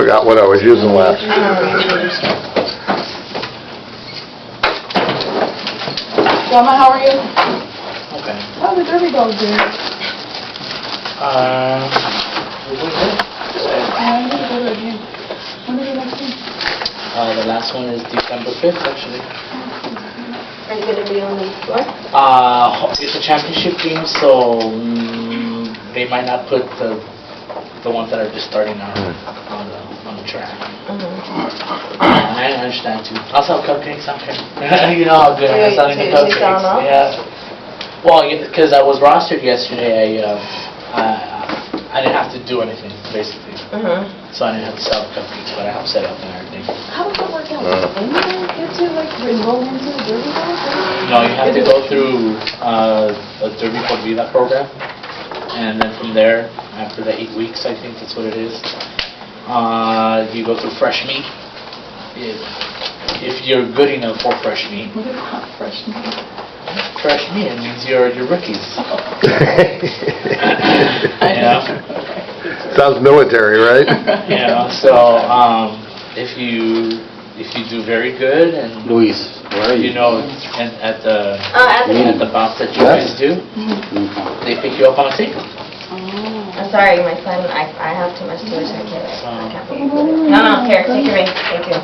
Forgot what I was using last. Grandma, how are you? Okay. How the Derby dog doing? We're doing good. I need to go to a game. When is the next game? The last one is December 5th, actually. Are you going to be on the floor? It's a championship game, so they might not put the ones that are just starting out on the track. I understand too. I'll sell cupcakes. Okay. You know how good I am selling the cupcakes. Yeah. Well, because I was rostered yesterday, I didn't have to do anything basically. So I didn't have to sell the cupcakes, but I helped set up and everything. How does that work out? Does anyone get to like enroll into the Derby dog? No, you have to go through a Derby por Vida program, and then from there, after the 8 weeks, I think that's what it is. You go through fresh meat. If you're good enough for fresh meat. What is that fresh meat? Fresh meat, it means you're rookies. You know? Sounds military, right? You know, so if you do very good and Luis, where are you? you know and at the bounce that you guys do, they pick you up on a table. I'm sorry, my son, I have too much tuition. I can't be included. No, here, take your ring. Thank you.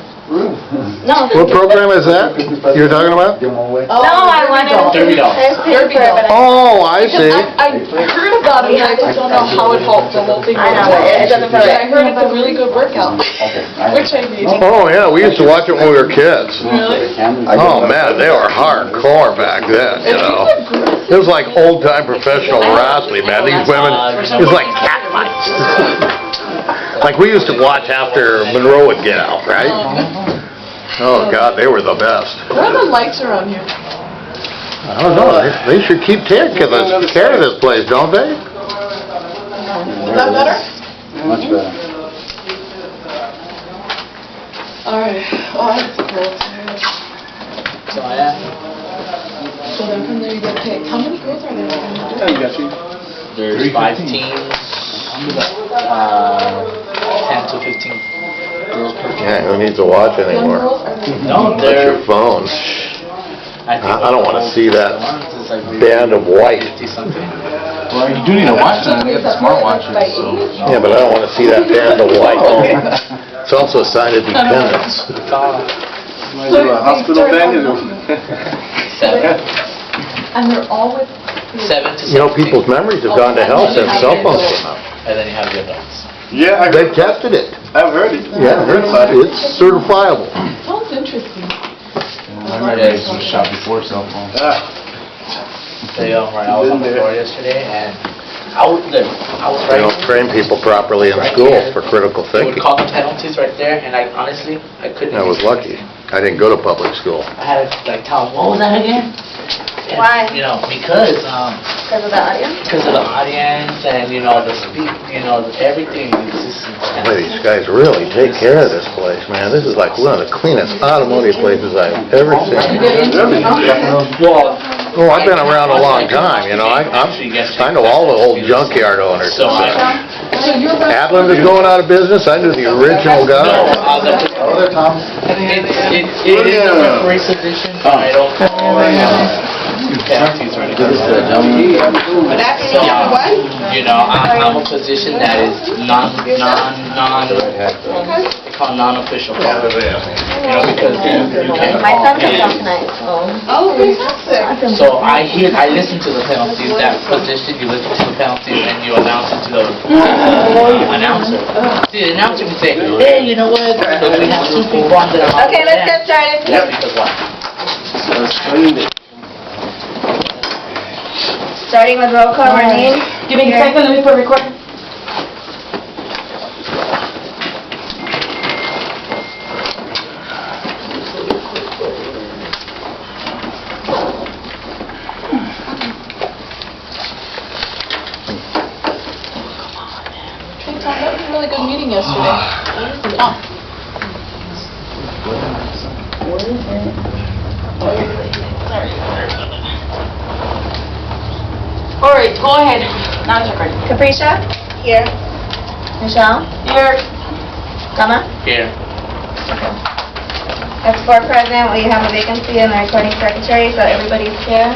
No. What program is that you're talking about? No, I wanted to... Derby dog. Derby dog. Oh, I see. I heard about it, and I just don't know how it helps the whole thing. I know, it doesn't feel right. I heard it's a really good workout, which I need. Oh, yeah, we used to watch it when we were kids. Really? Oh, man, they were hardcore back then, you know. It was like old-time professional wrestling, man. These women, it was like cat fights. Like we used to watch after Monroe would get out, right? Oh, God, they were the best. What are the lights around here? I don't know, they should keep care of this place, don't they? Is that better? Much better. Alright. Oh, that's cool. So yeah, So then from there you get picked. How many girls are there? I got you. there's 5 teams, 10 to 15 girls per team. Yeah, who needs to watch Young anymore? girls are there? No, That's they're... your phone. I I don't want to see that It's like band of white. 50 something. Well, you do need to watch them. They got the smartwatches, so... Yeah, but I don't want to see that band of white. It's also a sign of dependence. Might do a hospital band, Seven. And they're all with... 7 to 17. You know, people's memories have gone to hell since cell phones came out. And then you have the adults. Yeah, They've tested it. I've heard it. Yeah, it's certifiable. Sounds interesting. I remember I used to shop before cell phones. They, I was on the floor yesterday, and I was They right don't train people properly in Right school here. for critical They would thinking. call the penalties right there, and I honestly, I couldn't. I was lucky. I didn't go to public school. I had to like tell them, what was that again? And, Why? You know, because Because of the audience? of the audience and you know the speak, you know everything. It's just intense. Boy, these guys really take care of this place, man. This is like one of the cleanest automotive places I've ever seen. Well, Oh, I've been around a long time, you know. I know all the old junkyard owners. so I So you're about... Adland is going out of business. I knew the original no, guy. it is a referee position, but I don't know penalties or anything. But after you have what? You know, I'm a position that is they call non-official call. You know, because you can't My call son comes out in. tonight, so... Oh, fantastic. So I listen to the penalties, that position, you listen to the penalties, and you announce it to the announcer. The announcer can say, hey, you know what, because we have 2 people on the... Okay, let's get started. Yeah, because what? Starting with roll call, Marlene. Give me a second, let me put record. Hey Tom, that was a really good meeting yesterday. Oh. All right, go ahead. Now it's your turn. Capricia? Here. Michelle? Here. Tama? Here. As for present, we have a vacancy in the recording secretary, so everybody's here.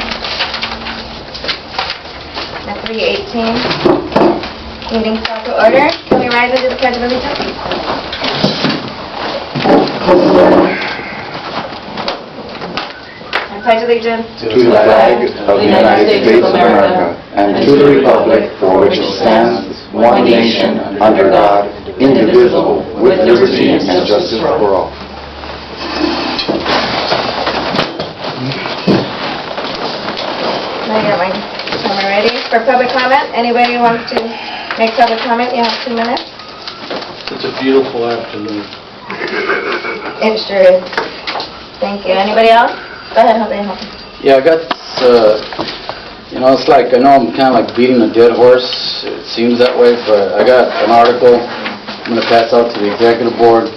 At 3:18. Meeting's called to order. Can we rise and do the pledge of allegiance? I pledge allegiance to the flag of the United States of America and to the republic for which it stands, one nation, under God, indivisible, with liberty and justice for all. Now I got my camera ready. For public comment, anybody who wants to make public comment, you have 2 minutes. It's a beautiful afternoon. It sure is. Thank you. Anybody else? Go ahead, Jose. Yeah, I got this, it's like, I know I'm kind of like beating a dead horse. It seems that way, but I got an article I'm going to pass out to the executive board.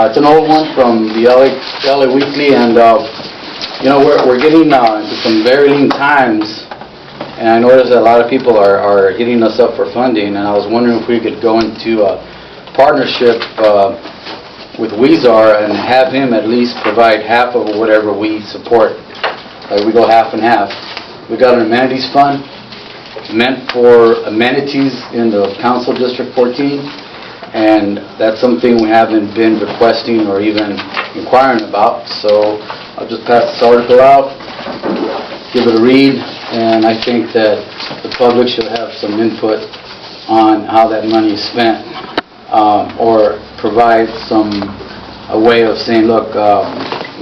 It's an old one from the LA Weekly, and, we're getting into some very lean times, and I noticed that a lot of people are hitting us up for funding, and I was wondering if we could go into a partnership with Weezar and have him at least provide half of whatever we support. Like we go half and half. We got an amenities fund meant for amenities in the Council District 14, and that's something we haven't been requesting or even inquiring about. So I'll just pass this article out, give it a read, and I think that the public should have some input on how that money is spent, or provide a way of saying, look,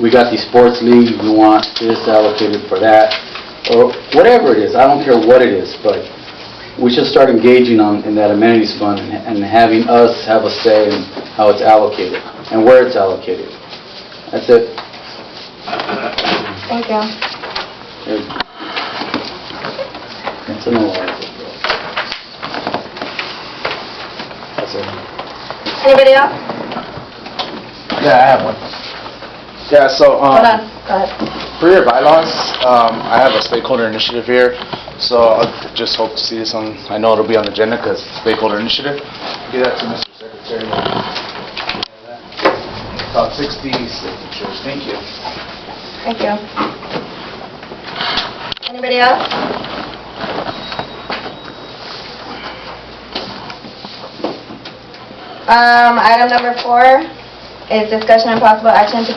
we got these sports leagues, we want this allocated for that, or whatever it is. I don't care what it is, but we should start engaging in that amenities fund and having us have a say in how it's allocated and where it's allocated. That's it. Thank you. It's an old article. That's it. Anybody else? Yeah, I have one. Yeah, so Hold on. Go ahead. for your bylaws, I have a stakeholder initiative here, so I just hope to see this on, I know it'll be on the agenda because stakeholder initiative. Give that to Mr. Secretary. About 60 signatures. Thank you. Thank you. Anybody else? Item number 4 is discussion and possible action to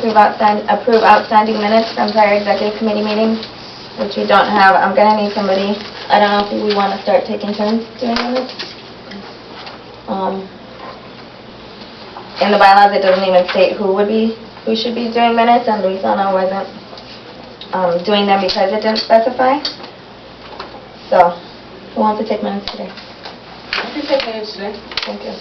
approve outstanding minutes from prior executive committee meetings, which we don't have. I'm gonna need somebody, I don't know if we want to start taking turns doing minutes. In the bylaws, it doesn't even state who should be doing minutes, and Luisana wasn't doing them because it didn't specify. So, who wants to take minutes today? I can take minutes today. Thank you.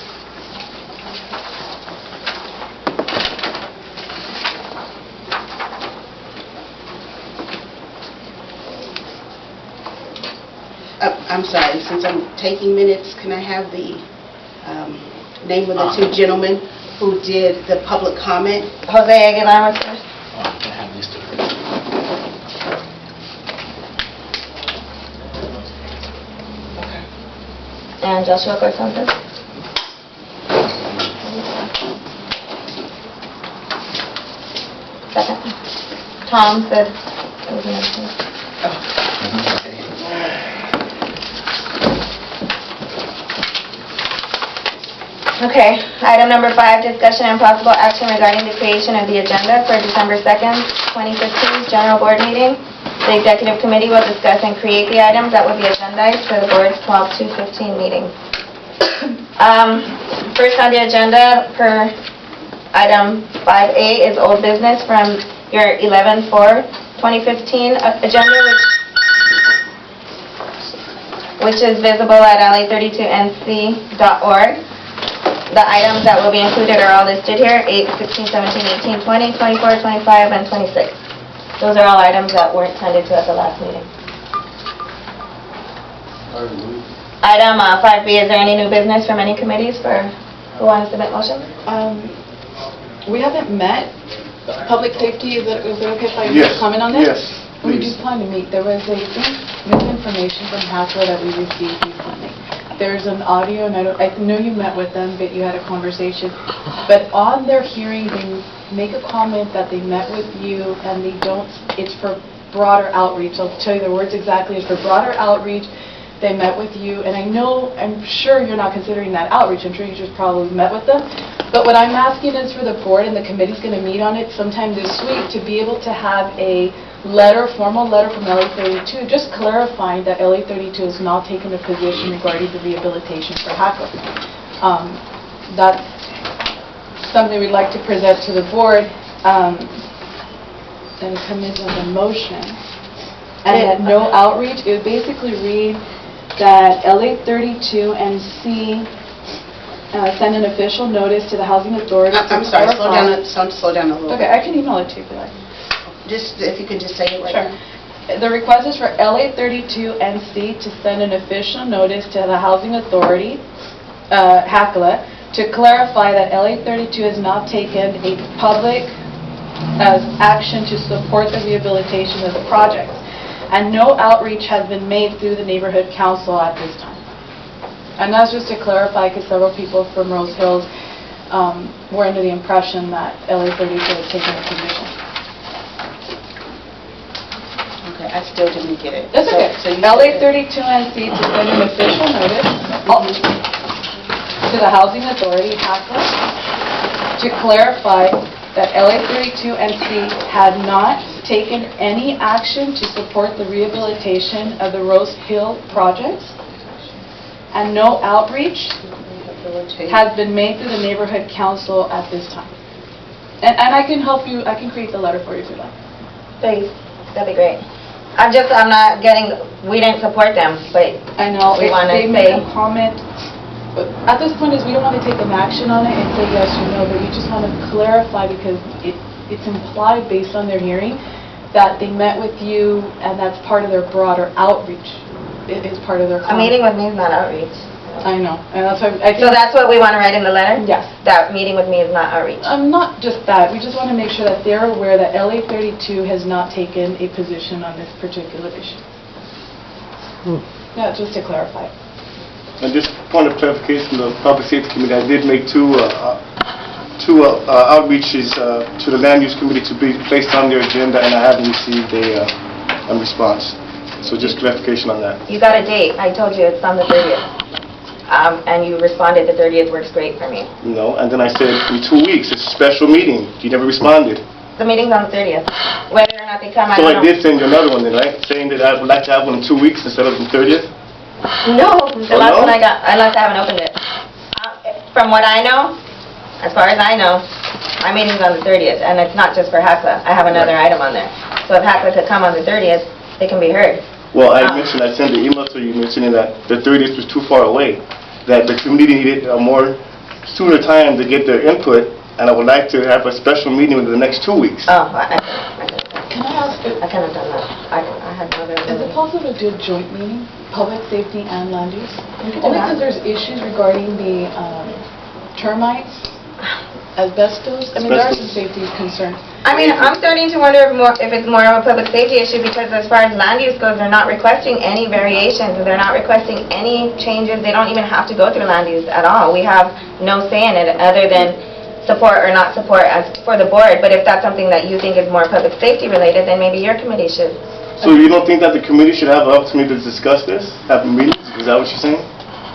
I'm sorry, since I'm taking minutes, can I have the name of the 2 gentlemen who did the public comment? Jose Aguilar was first. I'm gonna have these 2 And Joshua Corsantes. Second. Tom said it was an issue. Okay, item number 5, discussion and possible action regarding the creation of the agenda for December 2nd, 2015 general board meeting. The executive committee will discuss and create the items that will be agendized for the board's 12/2/15 meeting. First on the agenda per item 5A is old business from your 11/4/2015 agenda, which is visible at la32nc.org. The items that will be included are all listed here, 8, 16, 17, 18, 20, 24, 25, and 26. Those are all items that weren't sent to at the last meeting. Item 5B, is there any new business from any committees who want to submit motions? We haven't met. Public safety, is it okay if I Yes. comment on this? Yes, We do please. plan to meet. There was new information from Hasbro that we received recently. there's an audio, and I know you met with them, but you had a conversation. But on their hearing, they make a comment that they met with you, and they don't, it's for broader outreach. I'll tell you the words exactly. It's for broader outreach. They met with you, and I'm sure you're not considering that outreach. I'm sure you just probably met with them. But what I'm asking is for the board, and the committee's going to meet on it sometime this week, to be able to have a formal letter from LA32, just clarifying that LA32 has not taken a position regarding the rehabilitation for Hackle. That's something we'd like to present to the board, and come in with a motion. And that no outreach, it would basically read that LA32 and C send an official notice to the housing authority. I'm sorry, slow down a little. Okay, I can email it to you if you like. Just, if you could just say it right. Sure. The request is for LA32 and C to send an official notice to the housing authority, HACLA, to clarify that LA32 has not taken a public action to support the rehabilitation of the project. And no outreach has been made through the neighborhood council at this time. And that's just to clarify, because several people from Rose Hills were under the impression that LA32 has taken a position. Okay, I still didn't get it. That's okay. So you LA32 NC to send an official notice to the housing authority, HACLA, to clarify that LA32 NC had not taken any action to support the rehabilitation of the Rose Hill projects, and no outreach has been made through the neighborhood council at this time. And I can help you, I can create the letter for you if you like. Please, that'd be great. I'm not getting, we didn't support them, but I know, we want to they made a comment, but at this point is we don't want to take an action on it and say yes or no, but you just want to clarify, because it's implied based on their hearing that they met with you, and that's part of their broader outreach. It is part of their a meeting with me is not outreach. I know, and that's why I think... So that's what we want to write in the letter? Yes. That meeting with me is not outreach? Not just that. We just want to make sure that they're aware that LA32 has not taken a position on this particular issue. Yeah, just to clarify. And just point of clarification, the Public Safety Committee, I did make two outreaches to the Land Use Committee to be placed on their agenda, and I haven't received a response. So just clarification on that. You got a date. I told you it's on the 30th. And you responded the 30th works great for me. No, and then I said in 2 weeks, it's a special meeting. You never responded. The meeting's on the 30th. Whether or not they come, I So don't know. I did send you another one then, right? Saying that I would like to have one in 2 weeks instead of the 30th? No, the last no? one I haven't opened it. From what I know, as far as I know, my meeting's on the 30th, and it's not just for HACLA. I have another item on there. So if HACLA could come on the 30th, they can be heard. Well, I sent the email to you mentioning that the 30th was too far away, that the committee needed a more sooner time to get their input, and I would like to have a special meeting within the next 2 weeks. Oh, Can I ask you, I couldn't have done that. I had no other is it ability. possible to do a joint meeting, public safety and land use? Only because there's issues regarding the termites, asbestos. I mean, there are some safety concerns. I mean, I'm starting to wonder if it's more of a public safety issue, because as far as land use goes, they're not requesting any variations, they're not requesting any changes. They don't even have to go through land use at all. We have no say in it other than support or not support as for the board. But if that's something that you think is more public safety related, then maybe your committee should. So you don't think that the committee should have an opportunity to discuss this, have meetings? Is that what you're saying?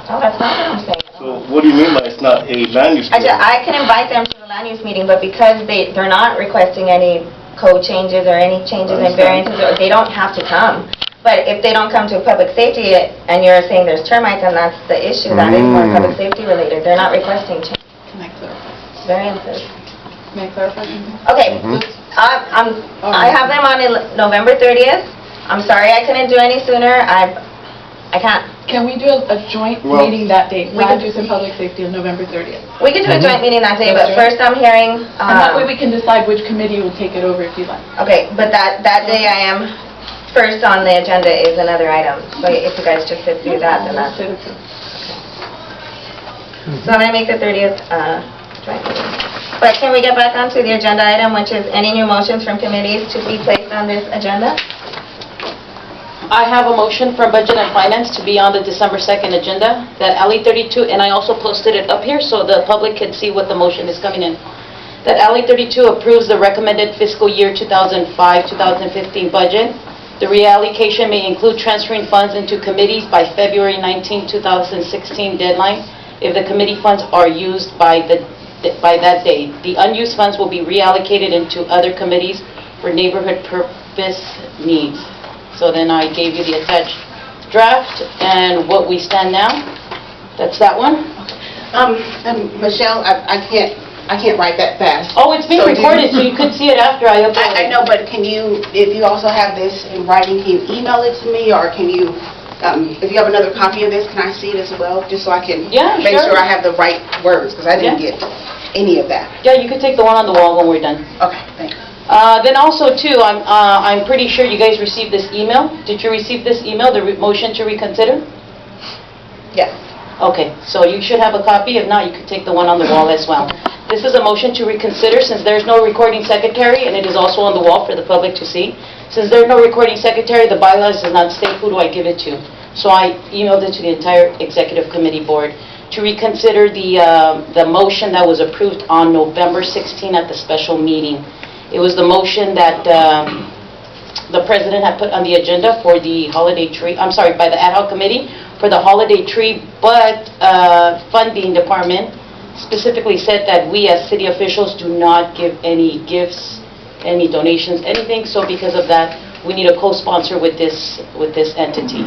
Oh, that's not what I'm saying. So what do you mean by it's not a land use committee? I can invite them to the land use meeting, but because they're not requesting any code changes or any changes in variances, they don't have to come. But if they don't come to public safety and you're saying there's termites and that's the issue, that is more public safety related. They're not requesting Can I clarify? variances. May I clarify something? Okay, I have them on November 30th. I'm sorry I couldn't do any sooner. I can't. Can we do a joint meeting that day, land use and public safety on November 30th? We can do a joint meeting that day, but first I'm hearing... And that way we can decide which committee will take it over if you like. Okay, but that day I am, first on the agenda is another item. So if you guys just sit through that, then that's... So I'm going to make the 30th joint meeting. But can we get back onto the agenda item, which is any new motions from committees to be placed on this agenda? I have a motion from Budget and Finance to be on the December 2nd agenda, that LA 32, and I also posted it up here so the public can see what the motion is coming in. That LA 32 approves the recommended fiscal year 2005-2015 budget. The reallocation may include transferring funds into committees by February 19, 2016 deadline if the committee funds are used by that date. The unused funds will be reallocated into other committees for neighborhood purpose needs. So then I gave you the attached draft and what we stand now. That's that one. And Michelle, I can't write that fast. Oh, it's being So do you- recorded, so you could see it after I upload it. I know, but can you, if you also have this in writing, can you email it to me, or can you, if you have another copy of this, can I see it as well, just so I can Yeah, make sure. sure I have the right words, because I didn't Yeah. get any of that. Yeah, you could take the one on the wall when we're done. Okay, thanks. Then also too, I'm pretty sure you guys received this email. Did you receive this email, the motion to reconsider? Yes. Okay, so you should have a copy. If not, you could take the one on the wall as well. This is a motion to reconsider since there's no recording secretary, and it is also on the wall for the public to see. Since there's no recording secretary, the bylaws does not state who do I give it to. So I emailed it to the entire executive committee board to reconsider the motion that was approved on November 16 at the special meeting. It was the motion that the president had put on the agenda for the holiday tree, I'm sorry, by the ad hoc committee for the holiday tree, but funding department specifically said that we as city officials do not give any gifts, any donations, anything. So because of that, we need a co-sponsor with this entity.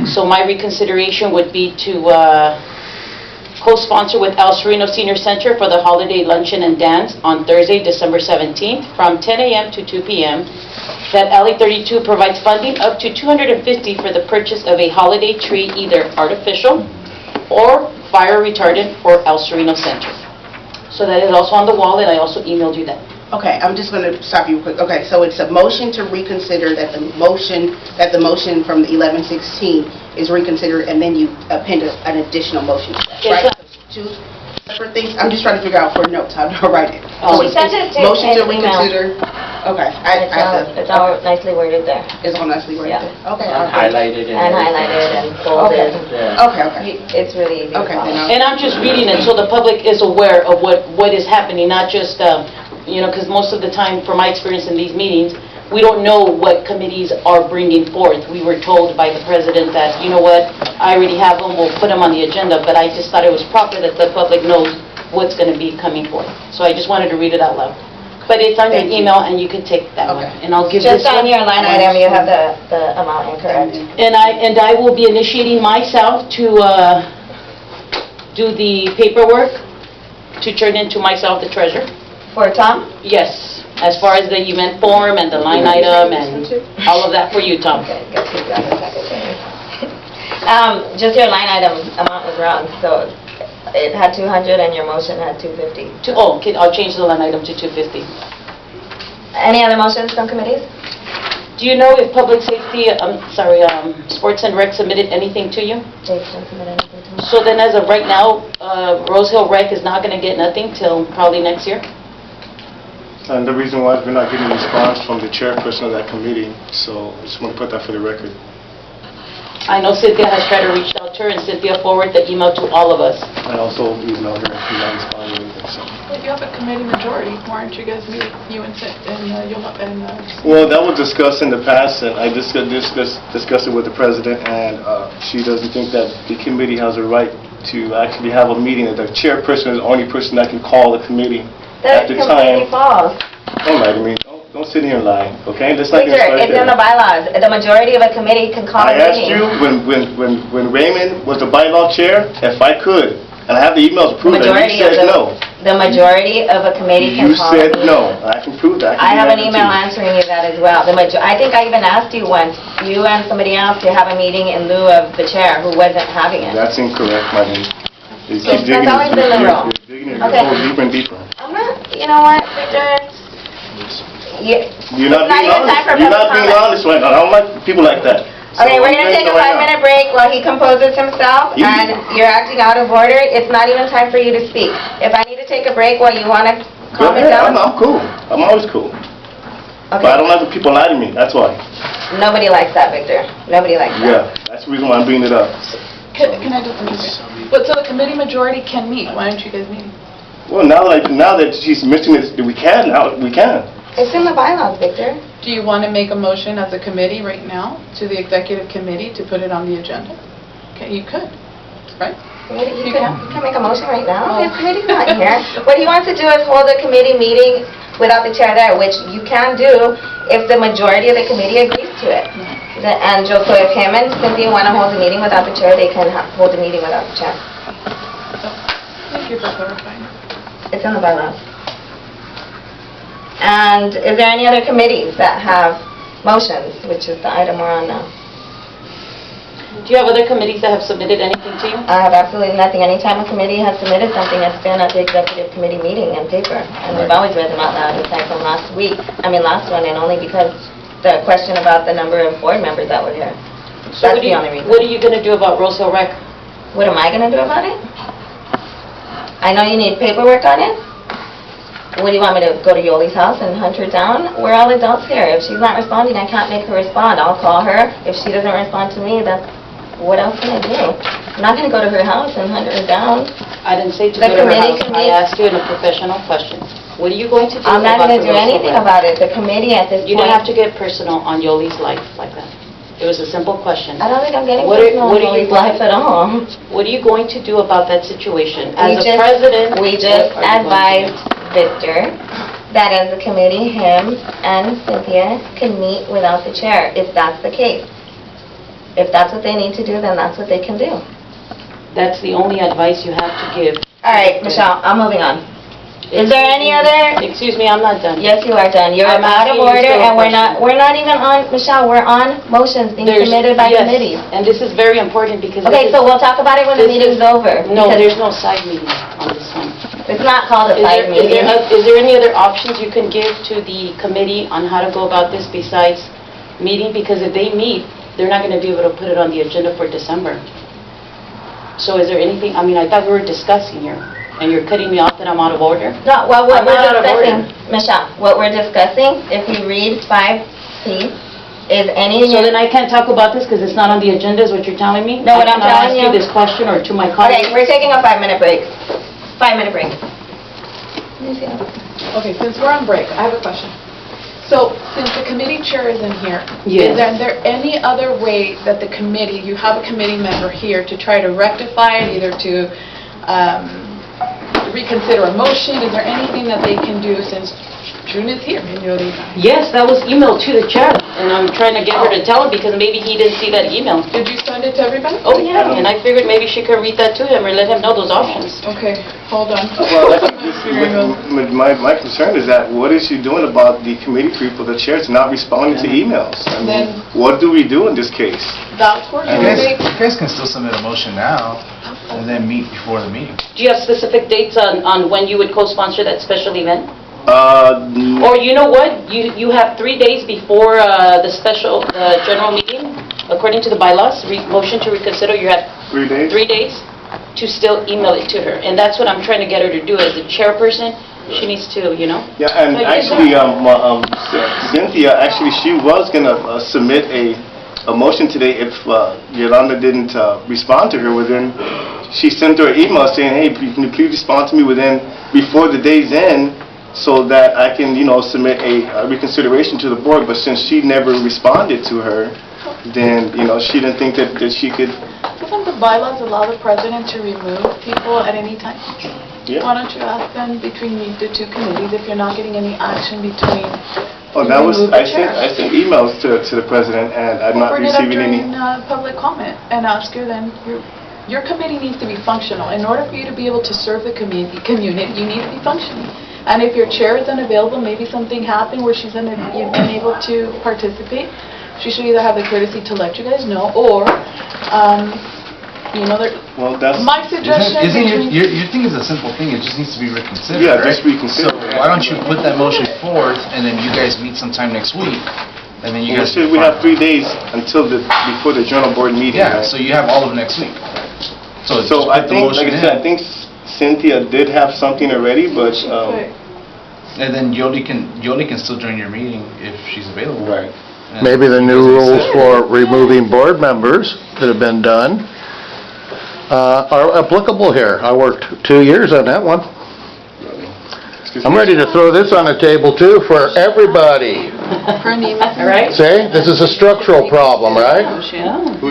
So my reconsideration would be to co-sponsor with El Sereno Senior Center for the holiday luncheon and dance on Thursday, December 17th from 10 a.m. to 2 p.m. That LA 32 provides funding up to $250 for the purchase of a holiday tree, either artificial or fire retardant for El Sereno Center. So that is also on the wall, and I also emailed you that. Okay, I'm just going to stop you quick. Okay, so it's a motion to reconsider that the motion from the 1116 is reconsidered, and then you append an additional motion to that, Yes, right? sir. Two separate things? I'm just trying to figure out for notes how to write it. Oh. So She sent it to motion to an email. reconsider. Okay, It's all nicely worded there. it's all nicely worded. Yeah. Okay, all right. Highlighted And highlighted and bolded. Yeah. Okay. It's really easy to Okay, follow. then And I'm just reading it so the public is aware of what is happening, not just, because most of the time, from my experience in these meetings, we don't know what committees are bringing forth. We were told by the president that, you know what, I already have them, we'll put them on the agenda, but I just thought it was proper that the public knows what's going to be coming forth. So I just wanted to read it out loud. But it's on your Thank you. email, and you can take that one. Okay. And I'll give this Just on one. your line item, you have the amount incorrect. And I will be initiating myself to do the paperwork to turn into myself the treasurer. For Tom? Yes, as far as the event form and the line item and all of that for you, Tom. Okay, guess you got the secretary. Just your line item amount was wrong, so it had 200 and your motion had 250. Okay, I'll change the line item to 250. Any other motions from committees? Do you know if public safety, Sports and Rec submitted anything to you? Jake didn't submit anything to me. So then as of right now, Rose Hill Rec is not going to get nothing till probably next year? And the reason why is we're not getting a response from the chairperson of that committee, so I just want to put that for the record. I know Cynthia has tried to reach out to her, and Cynthia forwarded the email to all of us. I also emailed her, she's not responding either, so. If you have a committee majority, why aren't you guys meeting, you and Well, that was discussed in the past, and I discussed it with the president, and she doesn't think that the committee has a right to actually have a meeting, that the chairperson is the only person that can call the committee at That's the completely time. false. All right, I mean, don't sit here and lie, okay? Let's not get Peter, started it's in the there. bylaws. The majority of a committee can call a I asked meeting. you, when Raymond was the bylaw chair, if I could, and I have the emails The approved, and majority you of said no. the majority of a committee can You call a said meeting. no. I can prove that. I have an can do email that too. answering you that as well. I think I even asked you once, you and somebody else, to have a meeting in lieu of the chair who wasn't having it. That's incorrect, Marty. You Yes, keep digging that's always been the you're rule. digging your Okay. hole deeper and deeper. I'm not, you know what, Victor? You're not It's not being even time honest. for You're not public being comment. honest right now. I don't like people like that. Okay, So we're I'm gonna take a saying right 5-minute break while he composes himself, You- and you're acting out of order. It's not even time for you to speak. If I need to take a break while you wanna now. Go calm it ahead. down. I'm cool. I'm always cool. But I don't like the people lying to me, that's why. Nobody likes that, Victor. Nobody likes that. Yeah, that's the reason why I'm bringing it up. Can I just interject? But so the committee majority can meet, why aren't you guys meeting? Well, now that she's mentioning this, we can, now we can. It's in the bylaws, Victor. Do you want to make a motion as a committee right now to the executive committee to put it on the agenda? Okay, you could, right? You can make a motion right now. His committee's not here. What he wants to do is hold a committee meeting without the chair there, which you can do if the majority of the committee agrees to it. And so if him and Cynthia want to hold a meeting without the chair, they can hold a meeting without the chair. Thank you for clarifying. It's in the bylaws. And is there any other committees that have motions, which is the item we're on now? Do you have other committees that have submitted anything to you? I have absolutely nothing. Anytime a committee has submitted something, it's been at the executive committee meeting in paper. And we've always read them out loud, aside from last one, and only because the question about the number of board members that were here. So That's the only reason. what are you going to do about Rose Hill Rec? What am I going to do about it? I know you need paperwork on it. What do you want me to go to Yoli's house and hunt her down? We're all adults here. If she's not responding, I can't make her respond. I'll call her. If she doesn't respond to me, that's what else can I do? I'm not going to go to her house and hunt her down. I didn't say to The go to her committee house. can I meet- asked you in a professional question. What are you going to do I'm not about going to the do Rose Hill anything Rec? about it. The committee at this You point... don't have to get personal on Yoli's life like that. It was a simple question. I don't think I'm getting What are- personal what in are you Yoli's life at all. What are you going to do about that situation? As a We president, just what are you going to advised do? Victor that as a committee, him and Cynthia can meet without the chair, if that's the case. If that's what they need to do, then that's what they can do. That's the only advice you have to give. All right, Michelle, I'm moving on. Is there any other... Excuse me, I'm not done. Yes, you are done. You're I'm out of asking you order, still a and we're not even on, Michelle, we're on motions being There's- submitted by yes, committees. And this is very important because... Okay, this so is- we'll talk about it when the this meeting's is- over. No, because there's no side meeting on this one. It's not called a Is side there- meeting. Is there any other options you can give to the committee on how to go about this besides meeting? Because if they meet, they're not going to be able to put it on the agenda for December. So is there anything, I mean, I thought we were discussing here, and you're cutting me off that I'm out of order? No, well, what I'm we're not out of discussing, order. Michelle, what we're discussing, if you read 5C, is any... So then I can't talk about this because it's not on the agenda, is what you're telling me? No, what I'm telling I cannot ask you you- this question or to my Okay, colleagues? we're taking a 5-minute break. 5-minute break. Okay, since we're on break, I have a question. So, since the committee chair isn't here, Yes. is there any other way that the committee, you have a committee member here to try to rectify it, either to reconsider a motion? Is there anything that they can do since June is here? Yes, that was emailed to the chair, and I'm trying to get her to tell him because maybe he didn't see that email. Did you send it to everybody? Oh, yeah, and I figured maybe she could read that to him or let him know those options. Okay, hold on. Well, my concern is that what is she doing about the committee people, the chairs, not responding to emails? I mean, what do we do in this case? That's where you You make... guys can still submit a motion now, and then meet before the meeting. Do you have specific dates on when you would co-sponsor that special event? Uh, Or you know what? You have 3 days before the general meeting, according to the bylaws, motion to reconsider, you have 3 days? 3 days to still email it to her. And that's what I'm trying to get her to do as the chairperson. She needs to, you know. Yeah, and So you actually, can- Cynthia, actually, she was going to submit a motion today if Yolanda didn't respond to her within, she sent her an email saying, hey, can you please respond to me before the day's end so that I can, submit a reconsideration to the board. But since she never responded to her, then, she didn't think that she could. Doesn't the bylaws allow the president to remove people at any time? Yeah. Why don't you ask them between the two committees if you're not getting any action between... Oh, that was, remove the I chair? sent emails to the president, and I'm not Bring it up receiving any. during public comment and ask her then, your committee needs to be functional. In order for you to be able to serve the community, you need to be functioning. And if your chair is unavailable, maybe something happened where you've been able to participate, she should either have the courtesy to let you guys know, or, Well, that's. my suggestion... Your thing is a simple thing, it just needs to be reconsidered, Yeah, right? just reconsider. So why don't you put that motion forth, and then you guys meet sometime next week, and then you guys... We have 3 days before the general board meeting. Yeah, right? so you have all of next week. So just So I put the think, motion like I said, I in. think Cynthia did have something already, but And then Yoli can still join your meeting if she's available. Right. And Maybe the new rules for removing board members that have been done are applicable here. I worked 2 years on that one. I'm ready to throw this on the table too for everybody. All right? See, this is a structural problem, right?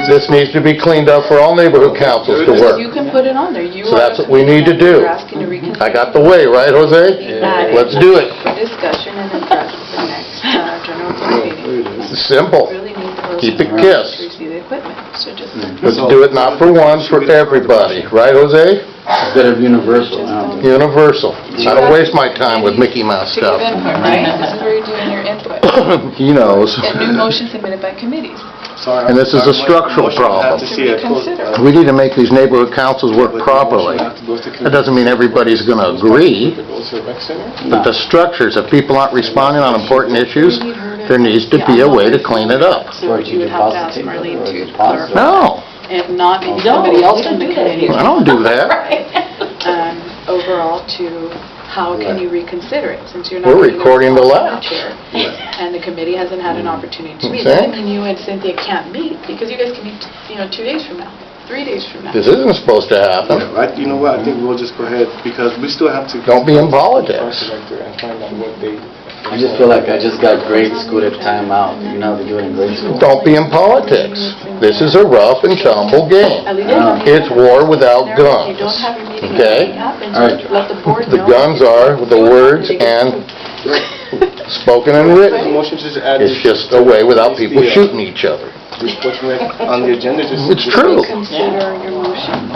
This needs to be cleaned up for all neighborhood councils to work. You can put it on there. So that's what we need to do. I got the way, right, Jose? Let's do it. Discussion and address the next general board meeting. It's simple. Really need those Keep it to kissed. receive the equipment, so just. Let's do it not for one, for everybody. Right, Jose? Instead of universal, now. Universal. I don't waste my time with Mickey Mouse To give stuff. input, right? This is where you're doing your input. He knows. And new motions submitted by committees. And this is a structural problem. To reconsider. We need to make these neighborhood councils work properly. That doesn't mean everybody's going to agree, but the structures, if people aren't responding on important issues, there needs to be a way to clean it up. So you would have to ask Marlene to clarify. No, If not, maybe somebody else from the committee. I don't do that. Overall, to how can you reconsider it, since you're not. We're getting a recording the response laps. from the chair, and the committee hasn't had an opportunity to meet. Okay. Doesn't mean you and Cynthia can't meet, because you guys can meet, 2 days from now, 3 days from now. This isn't supposed to happen. You know what, I think we'll just go ahead, because we still have to... Don't be in politics. And find out what they... I just feel like I just got grade school at time out. You know how they do it in grade school? Don't be in politics. This is a rough and tumble game. At least you don't It's war without If you don't guns. have your meeting, Okay? nothing happens, All right. let the board The know. guns are the words and spoken and written. Motion just add... It's just a way without people shooting each other. On the agenda, just... It's true. Consider your motion.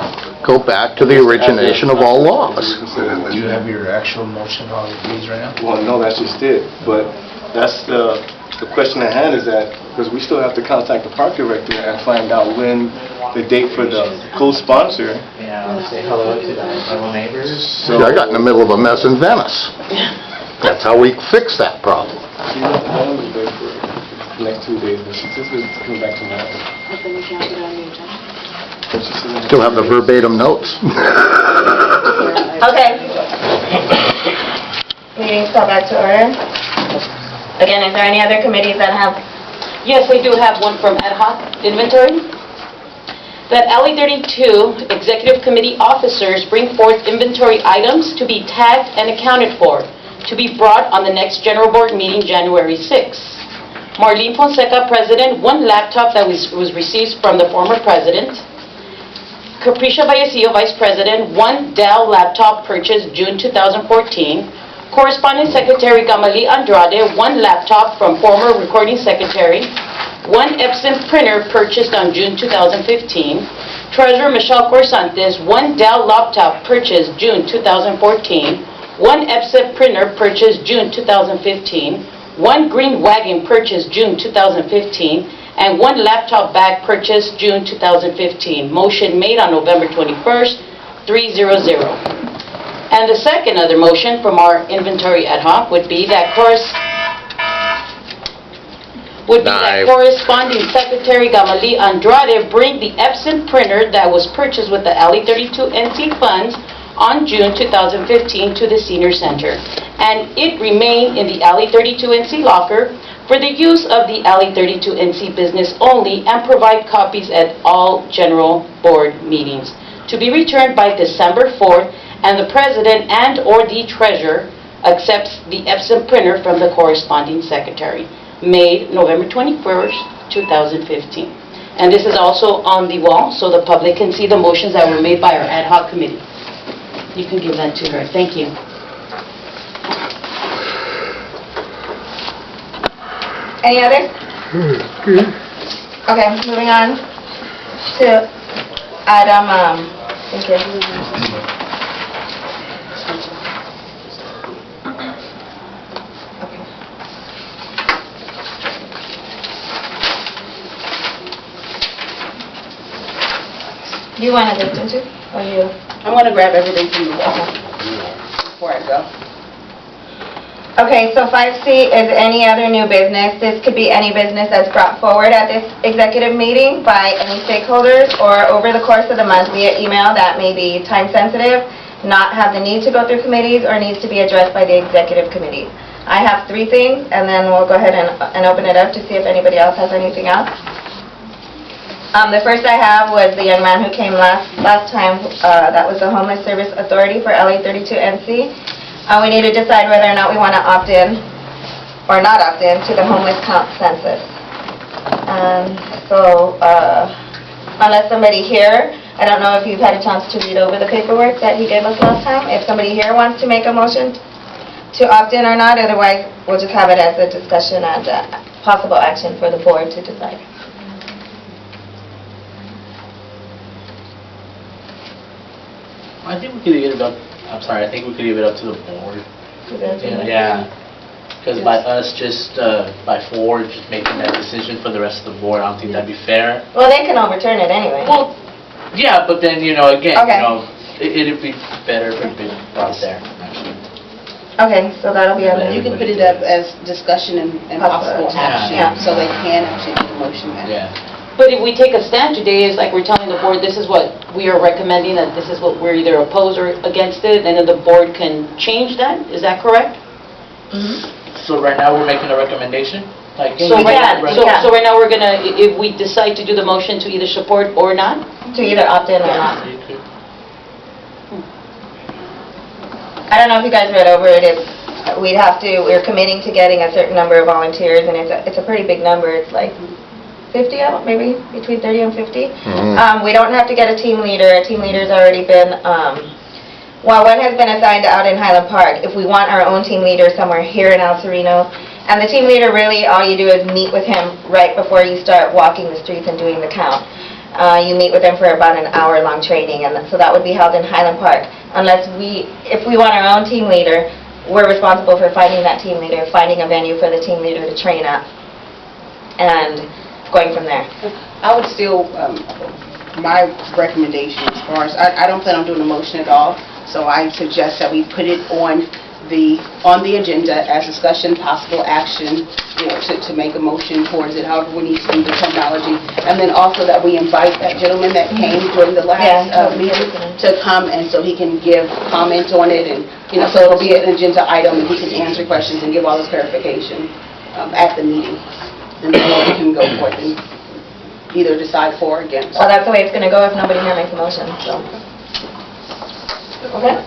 Go back to the origination of all laws. Do you have your actual motion on these right now? Well, no, that's just it, but that's the question at hand is that, because we still have to contact the park director and find out when the date for the co-sponsor. Yeah, say hello to the fellow neighbors. See, I got in the middle of a mess in Venice. That's how we fix that problem. Next 2 days, but she says we're coming back tomorrow. But then you can't put it on the agenda. Still have the verbatim notes. Okay. Meeting's called back to order. Again, is there any other committees that have? Yes, I do have one from ad hoc inventory. That Alley 32 Executive Committee officers bring forth inventory items to be tagged and accounted for, to be brought on the next general board meeting, January 6th. Marlene Fonseca, President, 1 laptop that was received from the former President. Capricia Vallecillo, Vice President, 1 Dell laptop purchased June 2014. Correspondent Secretary Gamali Andrade, 1 laptop from former Recording Secretary. 1 Epson printer purchased on June 2015. Treasurer Michelle Corsantes, 1 Dell laptop purchased June 2014. 1 Epson printer purchased June 2015. 1 Green Wagon purchased June 2015. And 1 laptop bag purchased June 2015. Motion made on November 21st, 300. And the second other motion from our inventory ad hoc would be that corresponding Secretary Gamali Andrade bring the Epson printer that was purchased with the Alley 32 NC funds on June 2015 to the Senior Center. And it remain in the Alley 32 NC locker for the use of the Alley 32 NC business only, and provide copies at all general board meetings. To be returned by December 4th, and the President and/or the Treasurer accepts the Epson printer from the corresponding Secretary. Made November 21st, 2015. And this is also on the wall, so the public can see the motions that were made by our ad hoc committee. You can give that to her. Thank you. Any others? Okay, moving on to item, thank you. Okay. Do you want to listen to, or you? I want to grab everything from the wall before I go. Okay, so 5C is any other new business. This could be any business that's brought forward at this executive meeting by any stakeholders or over the course of the month via email that may be time sensitive not have the need to go through committees or needs to be addressed by the executive committee. I have 3 things, and then we'll go ahead and open it up to see if anybody else has anything else. The first I have was the young man who came last time. That was the Homeless Service Authority for LA 32NC. We need to decide whether or not we want to opt in or not opt in to the homeless count census. So, unless somebody here, I don't know if you've had a chance to read over the paperwork that he gave us last time. If somebody here wants to make a motion to opt in or not, otherwise we'll just have it as a discussion and possible action for the board to decide. I think we could leave it up, I'm sorry, I think we could leave it up to the board. Yeah, because by us just, by 4, just making that decision for the rest of the board, I don't think that'd be fair. Well, they can overturn it anyway. Well, yeah, but then, again, Okay. it'd be better if it'd been brought there, actually. Okay, so that'll be on You the... can put it up as discussion and possible action, Yeah. so they can actually do the motion. Yeah. But if we take a stand today, it's like we're telling the board, this is what we are recommending, that this is what we're either opposed or against it, and then the board can change that, is that correct? So right now, we're making a recommendation? Like, So right can, now, you can. so right now, we're gonna, if we decide to do the motion to either support or not? To either opt in or not. You could- I don't know if you guys read over it. We're committing to getting a certain number of volunteers, and it's a pretty big number. It's like 50 of them, maybe between 30 and 50. We don't have to get a team leader. A team leader's already been, one has been assigned out in Highland Park. If we want our own team leader somewhere here in El Sereno, and the team leader, really, all you do is meet with him right before you start walking the streets and doing the count. You meet with him for about an hour-long training, and so that would be held in Highland Park. If we want our own team leader, we're responsible for finding that team leader, finding a venue for the team leader to train at, and going from there. I would still, my recommendation as far as, I don't plan on doing a motion at all, so I suggest that we put it on the agenda as discussion, possible action, to make a motion towards it, however we need to do the terminology. And then also that we invite that gentleman that came during the last meeting to come, and so he can give comment on it, and, so it'll be an agenda item, and he can answer questions and give all his clarification at the meeting. And then we can go forth and either decide for or against. Well, that's the way it's going to go if nobody here makes a motion, so. Okay?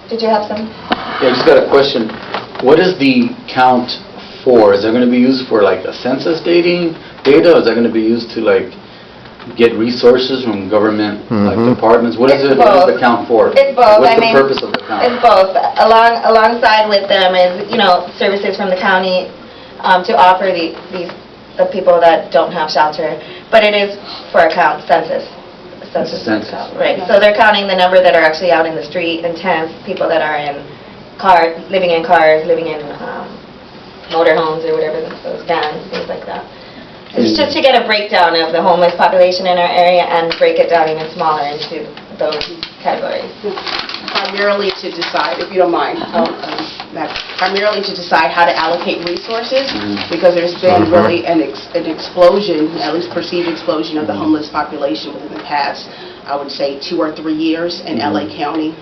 Did you have some? Yeah, I just got a question. What is the count for? Is it going to be used for like a census data, or is that going to be used to like get resources from government like departments? What is It's it? What is the both. count for? It's both. What's the purpose of the count? It's both. Alongside with them is, services from the county to offer the people that don't have shelter. But it is for a count, census. Census. Right. So they're counting the number that are actually out in the street in tents, people that are in cars, living in motorhomes or whatever, those vans, things like that. It's just to get a breakdown of the homeless population in our area and break it down even smaller into those categories. Primarily to decide, if you don't mind, primarily to decide how to allocate resources, because there's been really an explosion, at least perceived explosion, of the homeless population within the past, I would say, 2 or 3 years in LA County.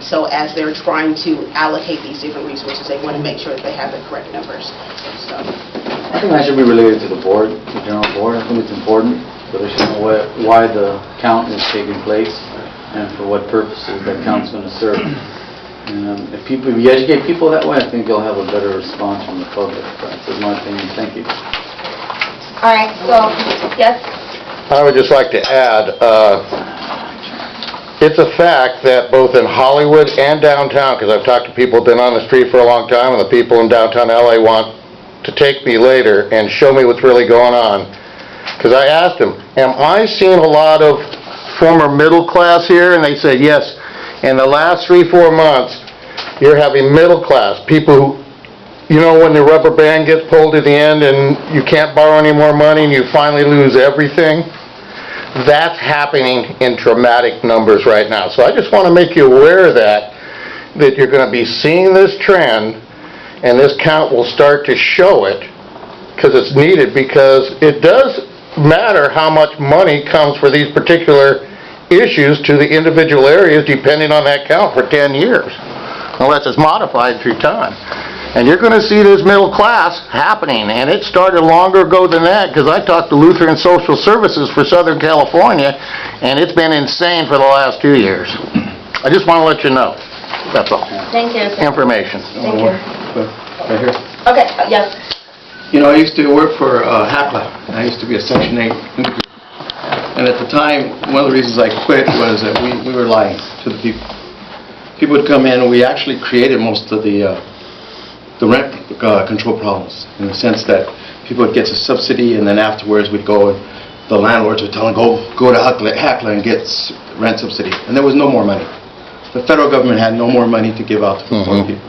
So as they're trying to allocate these different resources, they want to make sure that they have the correct numbers. So I think that should be related to the board, the general board. I think it's important, so they should know why the count is taking place and for what purposes that count's going to serve. And if you educate people that way, I think you'll have a better response from the public. That's my opinion. Thank you. All right, so, yes? I would just like to add, it's a fact that both in Hollywood and downtown, because I've talked to people who've been on the street for a long time, and the people in downtown LA want to take me later and show me what's really going on. Because I asked them, am I seeing a lot of former middle class here? And they said, yes. In the last 3-4 months, you're having middle class, people who, when the rubber band gets pulled to the end and you can't borrow any more money and you finally lose everything. That's happening in dramatic numbers right now. So I just want to make you aware of that you're going to be seeing this trend, and this count will start to show it, because it's needed, because it does matter how much money comes for these particular issues to the individual areas depending on that count for 10 years, unless it's modified through time. And you're going to see this middle class happening, and it started longer ago than that, because I talked to Lutheran Social Services for Southern California, and it's been insane for the last 2 years. I just want to let you know. That's all. Thank you. Information. Thank you. Right here. Okay, yes. You know, I used to work for HACLA. I used to be a Section 8 interviewer. And at the time, one of the reasons I quit was that we were lying to the people. People would come in, and we actually created most of the rent control problems, in the sense that people would get a subsidy, and then afterwards we'd go and the landlords would tell them, go to HACLA and get rent subsidy. And there was no more money. The federal government had no more money to give out to poor people.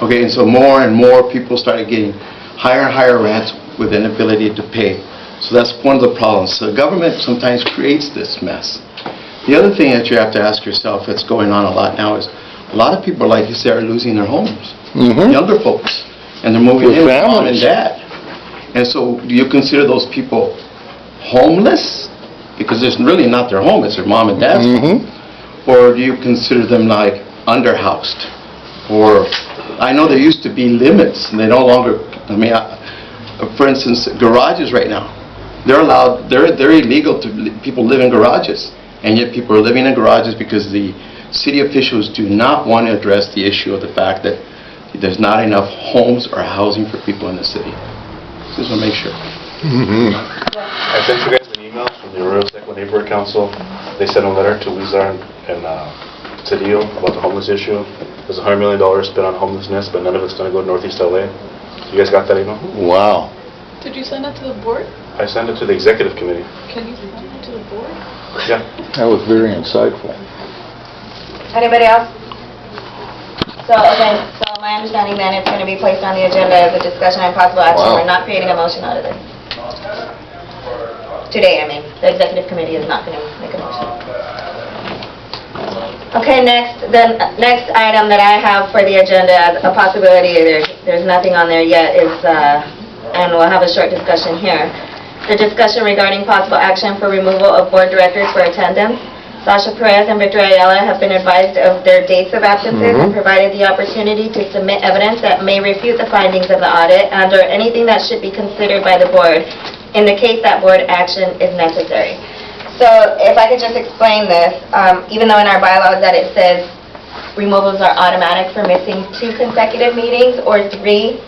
Okay, and so more and more people started getting higher and higher rents with inability to pay. So that's one of the problems. So the government sometimes creates this mess. The other thing that you have to ask yourself that's going on a lot now is a lot of people, like you say, are losing their homes. Younger folks. And they're moving in with mom and dad. And so do you consider those people homeless? Because it's really not their home, it's their mom and dad's home. Or do you consider them like underhoused? Or, I know there used to be limits, and they no longer, for instance, garages right now, they're allowed, they're illegal to, people live in garages, and yet people are living in garages because the city officials do not want to address the issue of the fact that there's not enough homes or housing for people in the city. Just want to make sure. I sent you guys an email from the Arroyo Seco Neighborhood Council. They sent a letter to Wizar and Cedillo about the homeless issue. There's $100 million spent on homelessness, but none of it's going to go to Northeast LA. You guys got that email? Wow. Did you send it to the board? I sent it to the executive committee. Can you send it to the board? Yeah. That was very insightful. Anybody else? So my understanding then it's going to be placed on the agenda as a discussion and possible action. Wow. We're not creating a motion out of this. Today, I mean. The executive committee is not going to make a motion. Okay, the next item that I have for the agenda as a possibility, there's nothing on there yet, is, and we'll have a short discussion here. The discussion regarding possible action for removal of board directors for attendance. Sasha Perez and Victor Ayala have been advised of their dates of absences and provided the opportunity to submit evidence that may refute the findings of the audit and or anything that should be considered by the board in the case that board action is necessary. So if I could just explain this, even though in our bylaws that it says removals are automatic for missing 2 consecutive meetings or 3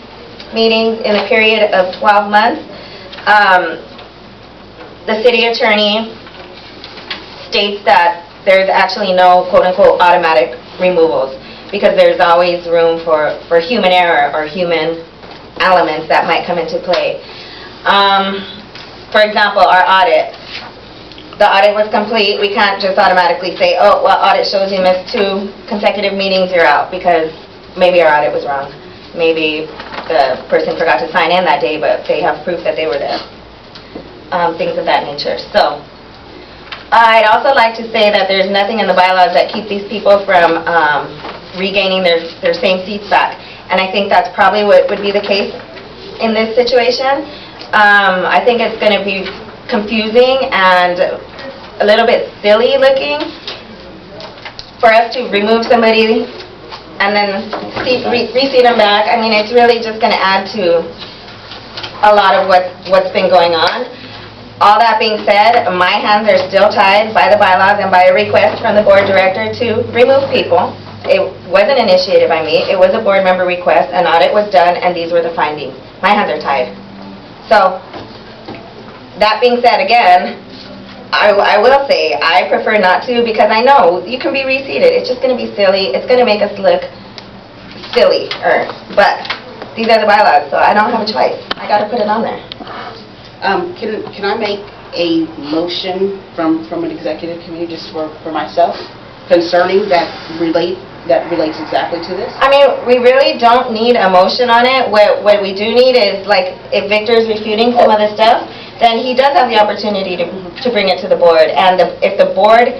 meetings in a period of 12 months, the city attorney states that there's actually no quote-unquote automatic removals because there's always room for human error or human elements that might come into play. For example, our audit. The audit was complete. We can't just automatically say, oh, well, audit shows you missed 2 consecutive meetings, you're out, because maybe our audit was wrong. Maybe the person forgot to sign in that day, but they have proof that they were there. Things of that nature. So, I'd also like to say that there's nothing in the bylaws that keep these people from regaining their same seats back. And I think that's probably what would be the case in this situation. I think it's going to be confusing and a little bit silly looking for us to remove somebody and then reseat them back. I mean, it's really just going to add to a lot of what's been going on. All that being said, my hands are still tied by the bylaws and by a request from the board director to remove people. It wasn't initiated by me. It was a board member request. An audit was done, and these were the findings. My hands are tied. So, that being said, again, I will say I prefer not to because I know you can be reseated. It's just going to be silly. It's going to make us look silly. But these are the bylaws, so I don't have a choice. I got to put it on there. Can I make a motion from an executive committee just for myself concerning that relates exactly to this? I mean, we really don't need a motion on it. What we do need is, like, if Victor's refuting some of the stuff, then he does have the opportunity to bring it to the board. And if the board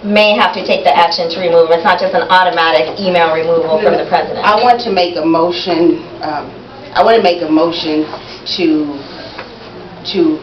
may have to take the action to remove it, it's not just an automatic email removal from the president. I want to make a motion. To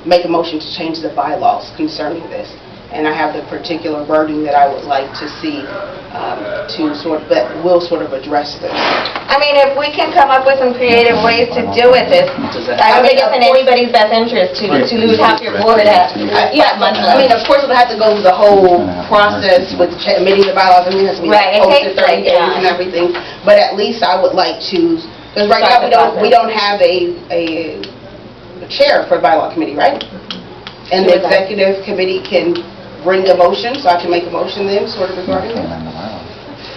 make a motion to change the bylaws concerning this. and I have the particular wording that I would like to see that will sort of address this. I mean, if we can come up with some creative ways to deal with this, I don't think it's in anybody's best interest to lose half your board at Yeah, month. I mean, of course, we'll have to go through the whole process with admitting the bylaws, I mean, it has to be Right, it posted takes 30 days and everything, but at least I would like to, because right now, we don't have a chair for the bylaw committee, right? And the executive committee can bring a motion, so I can make a motion then, sort of regarding it?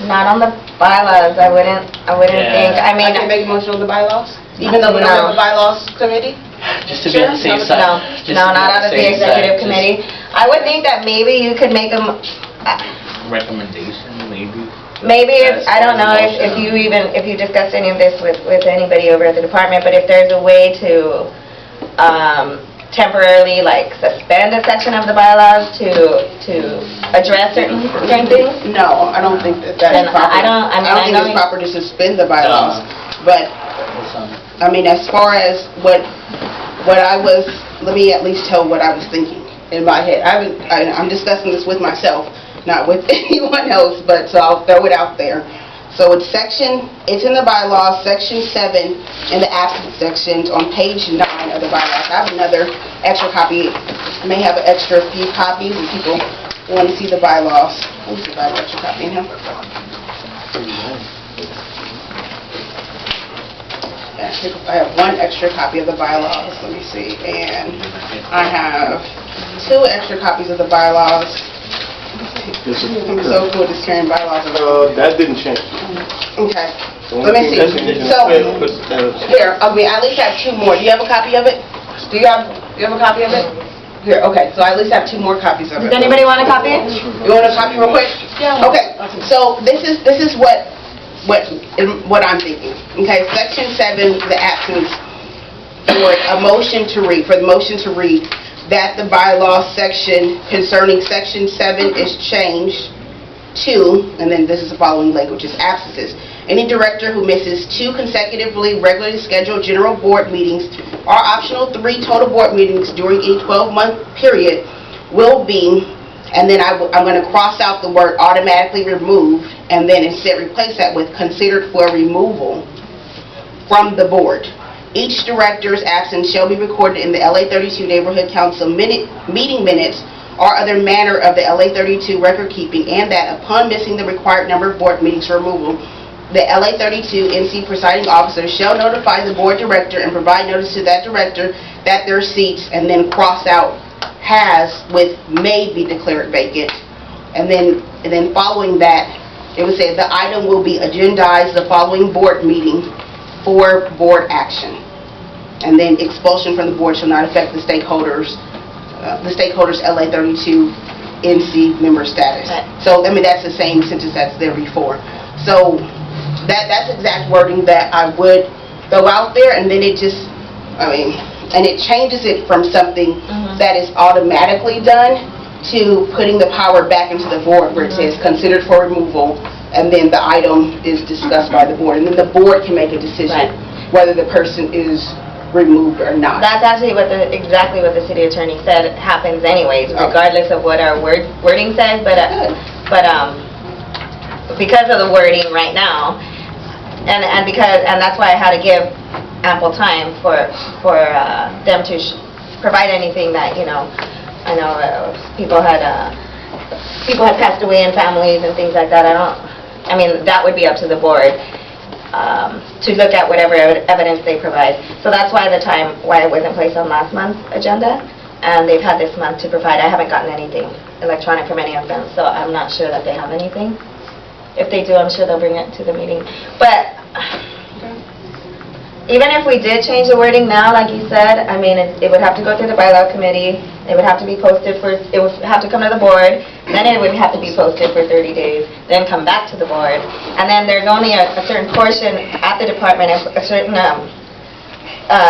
Not on the bylaws, I wouldn't think, I I mean, can make a motion on the bylaws, even though we don't have a bylaws committee? Just to be on the safe side. no, not out of the executive committee. I would think that maybe you could make a, Recommendation, maybe. maybe, I don't know if you discussed any of this with anybody over at the department, but if there's a way to temporarily suspend a section of the bylaws to address certain things. No, I don't think that that's Then proper. I don't think it's proper to suspend the bylaws, but, I mean, as far as what I was, let me at least tell what I was thinking in my head. I'm discussing this with myself, not with anyone else, but so I'll throw it out there. So it's in the bylaws, section 7, in the absence sections on page 9 of the bylaws. I have another extra copy, may have an extra few copies if people want to see the bylaws. Let me see if I have an extra copy in here. I have one extra copy of the bylaws, let me see, and I have 2 extra copies of the bylaws. I'm so good at carrying bylaws around. That didn't change. Okay, let me see. So, here, I mean, I at least have 2 more. Do you have a copy of it? Do you have a copy of it? Here, okay, so I at least have 2 more copies of it. Does anybody want a copy? You want a copy real quick? Yeah. Okay, so this is what I'm thinking. Okay, section 7, the absence, for the motion to read, that the bylaw section concerning section 7 is changed to, and then this is the following language, is absences. Any director who misses 2 consecutively regularly scheduled general board meetings or optional 3 total board meetings during a 12-month period will be, and then I'm going to cross out the word automatically removed, and then instead replace that with considered for removal from the board. Each director's absence shall be recorded in the LA 32 Neighborhood Council meeting minutes or other manner of the LA 32 record keeping, and that upon missing the required number of board meetings for removal, the LA 32 NC presiding officer shall notify the board director and provide notice to that director that their seats, and then cross out has with may be declared vacant. And then following that, it would say the item will be agendized the following board meeting for board action. And then expulsion from the board shall not affect the stakeholders' LA 32 NC member status. Right. So, I mean, that's the same sentence that's there before. So, that's exact wording that I would throw out there, and then it just, and it changes it from something that is automatically done to putting the power back into the board where it says considered for removal, and then the item is discussed by the board, and then the board can make a decision whether the person is removed or not. That's actually exactly what the city attorney said happens anyways, regardless of what our wording says, but because of the wording right now, and that's why I had to give ample time for them to provide anything that, I know people had passed away in families and things like that. That would be up to the board to look at whatever evidence they provide. So that's why it wasn't placed on last month's agenda, and they've had this month to provide. I haven't gotten anything electronic from any of them, so I'm not sure that they have anything. If they do, I'm sure they'll bring it to the meeting. But even if we did change the wording now, like you said, it would have to go through the bylaw committee. It would have to be posted it would have to come to the board. Then it would have to be posted for 30 days. Then come back to the board. And then there's only a certain portion at the department, a certain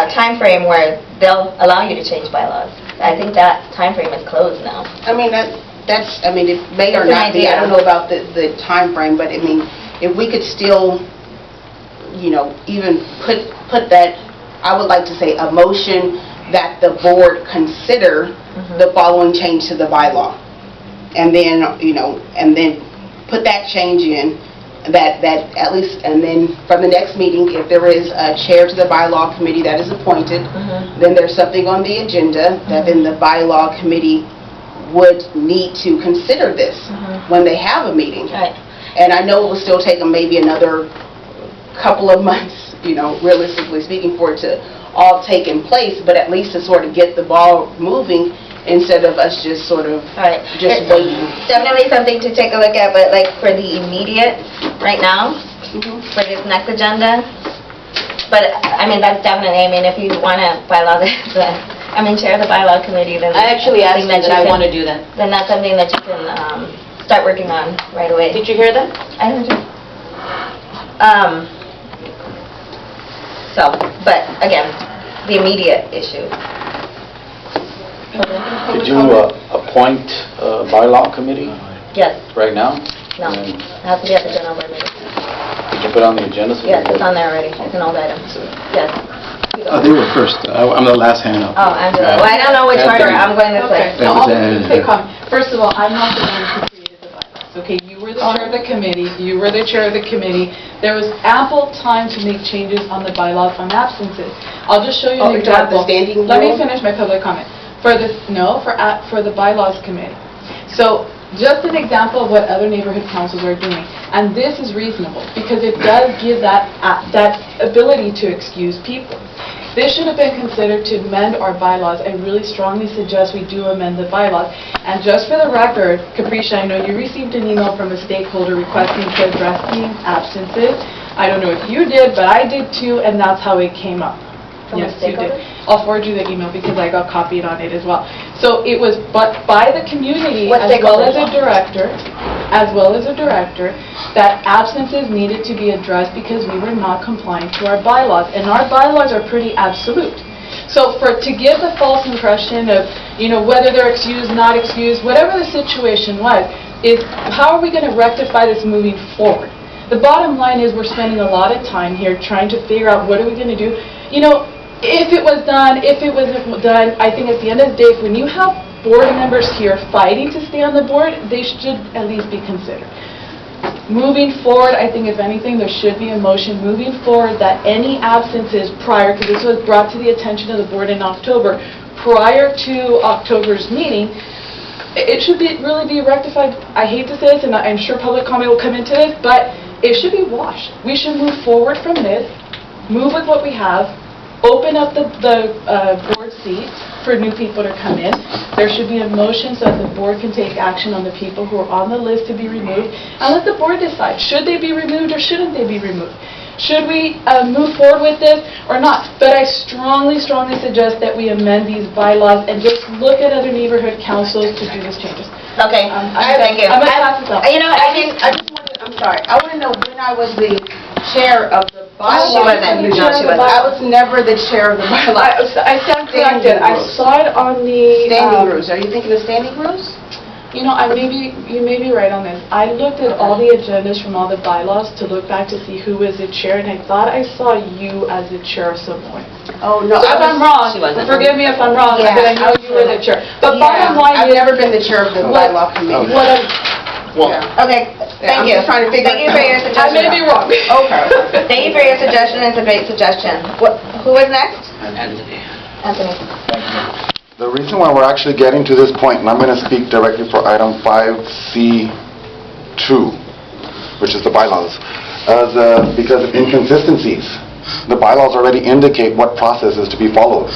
time frame where they'll allow you to change bylaws. I think that time frame is closed now. It may or not be, I don't know about the time frame, but if we could still, even put that, I would like to say a motion that the board consider the following change to the bylaw. and then, and then put that change in, that at least, and then from the next meeting, if there is a chair to the bylaw committee that is appointed, then there's something on the agenda that then the bylaw committee would need to consider this when they have a meeting. Right. And I know it will still take them maybe another couple of months, realistically speaking, for it to all take in place, but at least to sort of get the ball moving instead of us just sort of just waiting. Definitely something to take a look at, but like for the immediate, right now, for this next agenda, but I mean, that's definitely, if you want to bylaw this, chair of the bylaw committee, then I actually asked them that I want to do that. then that's something that you can start working on right away. Did you hear that? I heard you. But again, the immediate issue. Could you appoint a bylaw committee Yes, right now? no, And it has to be at the general board meeting. Could you put it on the agenda? So Yes, we it's can- on there already, it's an old item. Yes. They were first. I'm the last hand up. Oh, Angela, well, I don't know which order, I'm going this way. Okay, no, I'll just take comment. First of all, I'm not the one who created the bylaws, okay? You were the chair of the committee, you were the chair of the committee. There was ample time to make changes on the bylaws on absences. I'll just show you an you're talking about example. the standing Let me rule? finish my public comment. For the bylaws committee. So, just an example of what other neighborhood councils are doing. And this is reasonable, because it does give that ability to excuse people. This should have been considered to amend our bylaws. I really strongly suggest we do amend the bylaws. And just for the record, Capricia, I know you received an email from a stakeholder requesting to address the absences. I don't know if you did, but I did too, and that's how it came up. From a Yes, you did. stakeholder? I'll forward you the email because I got copied on it as well. So it was by the community What as well as stakeholder? a director, that absences needed to be addressed because we were not compliant to our bylaws. And our bylaws are pretty absolute. So to give the false impression of, whether they're excused, not excused, whatever the situation was, is how are we going to rectify this moving forward? The bottom line is we're spending a lot of time here trying to figure out what are we going to do. If it was done, if it wasn't done, I think at the end of the day, when you have board members here fighting to stay on the board, they should at least be considered. Moving forward, I think if anything, there should be a motion moving forward that any absences prior, because this was brought to the attention of the board in October, prior to October's meeting, it should really be rectified. I hate to say this, and I'm sure public comment will come into this, but it should be washed. We should move forward from this, move with what we have, open up the board seats for new people to come in. There should be a motion so that the board can take action on the people who are on the list to be removed, and let the board decide, should they be removed or shouldn't they be removed? Should we move forward with this or not? But I strongly, strongly suggest that we amend these bylaws and just look at other neighborhood councils to do these changes. Okay, thank you. I'm gonna pass this out. I'm sorry, I want to know when I was the chair of the bylaw. She wasn't. No, she wasn't. I was never the chair of the bylaw. I stand corrected. I saw it on the... Standing rules, are you thinking of standing rules? You may be right on this. I looked at all the agendas from all the bylaws to look back to see who was the chair, and I thought I saw you as the chair of some point. Oh, no. So if I'm wrong, She wasn't. forgive me if I'm wrong, Yeah, but I know you were the chair. But bottom line I've is... never been the chair of the bylaw committee. Okay, thank I'm you. just trying to figure Thank you for your I suggestion. may be wrong. Okay. Thank you for your suggestion, it's a great suggestion. Who was next? Anthony. Anthony. The reason why we're actually getting to this point, and I'm going to speak directly for item 5C2, which is the bylaws, because of inconsistencies. The bylaws already indicate what process is to be followed.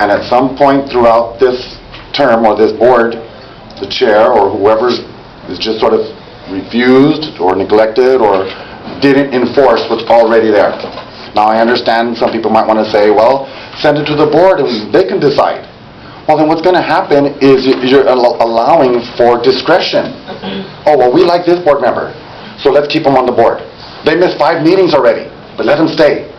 And at some point throughout this term or this board, the chair or whoever is just sort of refused or neglected or didn't enforce what's already there. Now I understand some people might want to say, well, send it to the board and they can decide. Well, then what's going to happen is you're allowing for discretion. Oh, well, we like this board member, so let's keep them on the board. They missed 5 meetings already, but let them stay.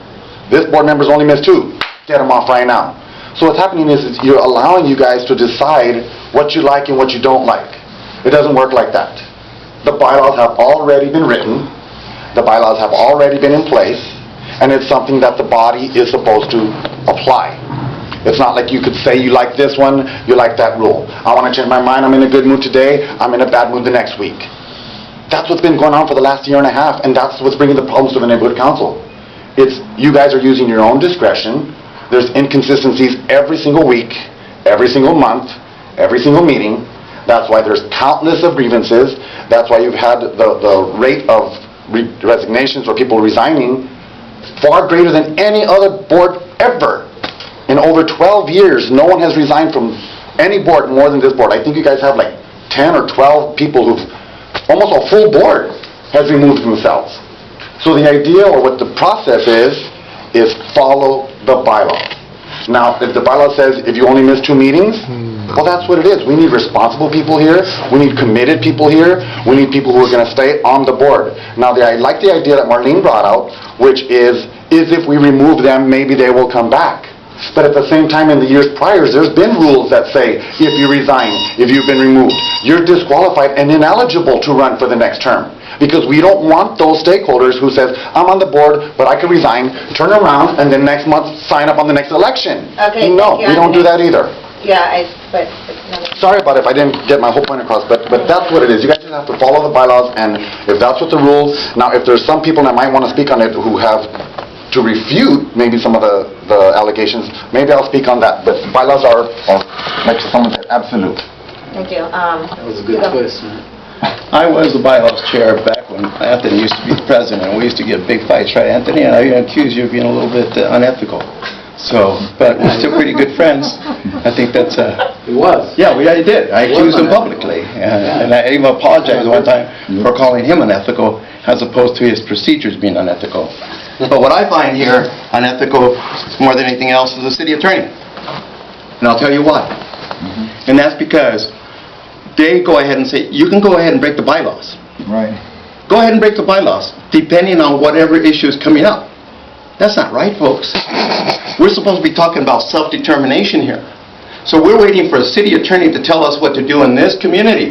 This board member's only missed 2. Get them off right now. So what's happening is you're allowing you guys to decide what you like and what you don't like. It doesn't work like that. The bylaws have already been written. The bylaws have already been in place, and it's something that the body is supposed to apply. It's not like you could say you like this one, you like that rule. I want to change my mind, I'm in a good mood today, I'm in a bad mood the next week. That's what's been going on for the last year and a half, and that's what's bringing the problems to the neighborhood council. It's, you guys are using your own discretion, there's inconsistencies every single week, every single month, every single meeting. That's why there's countless of grievances. That's why you've had the rate of resignations or people resigning far greater than any other board ever. In over 12 years, no one has resigned from any board more than this board. I think you guys have like 10 or 12 people who've, almost a full board has removed themselves. So the idea or what the process is follow the bylaw. Now, if the bylaw says if you only miss 2 meetings, well, that's what it is. We need responsible people here. We need committed people here. We need people who are going to stay on the board. Now, I like the idea that Marlene brought out, which is if we remove them, maybe they will come back. But at the same time, in the years prior, there's been rules that say if you resign, if you've been removed, you're disqualified and ineligible to run for the next term. Because we don't want those stakeholders who says, I'm on the board, but I could resign, turn around, and then next month sign up on the next election. Okay, no, thank you, we don't do that either. Yeah, but... Sorry about it if I didn't get my whole point across, but that's what it is. You guys just have to follow the bylaws, and if that's what the rules... Now, if there's some people that might want to speak on it who have to refute maybe some of the allegations, maybe I'll speak on that. But bylaws are like someone said, absolute. Thank you. That was a good twist, man. I was the bylaws chair back when Anthony used to be the president, and we used to get big fights, right, Anthony? And I accuse you of being a little bit unethical. So, but we're still pretty good friends. I think that's... It was. Yeah, I did. I accused him publicly. And I even apologized one time for calling him unethical as opposed to his procedures being unethical. But what I find here unethical more than anything else is the city attorney. And I'll tell you why. And that's because they go ahead and say, you can go ahead and break the bylaws. Right. Go ahead and break the bylaws, depending on whatever issue is coming up. That's not right, folks. We're supposed to be talking about self-determination here. So we're waiting for a city attorney to tell us what to do in this community.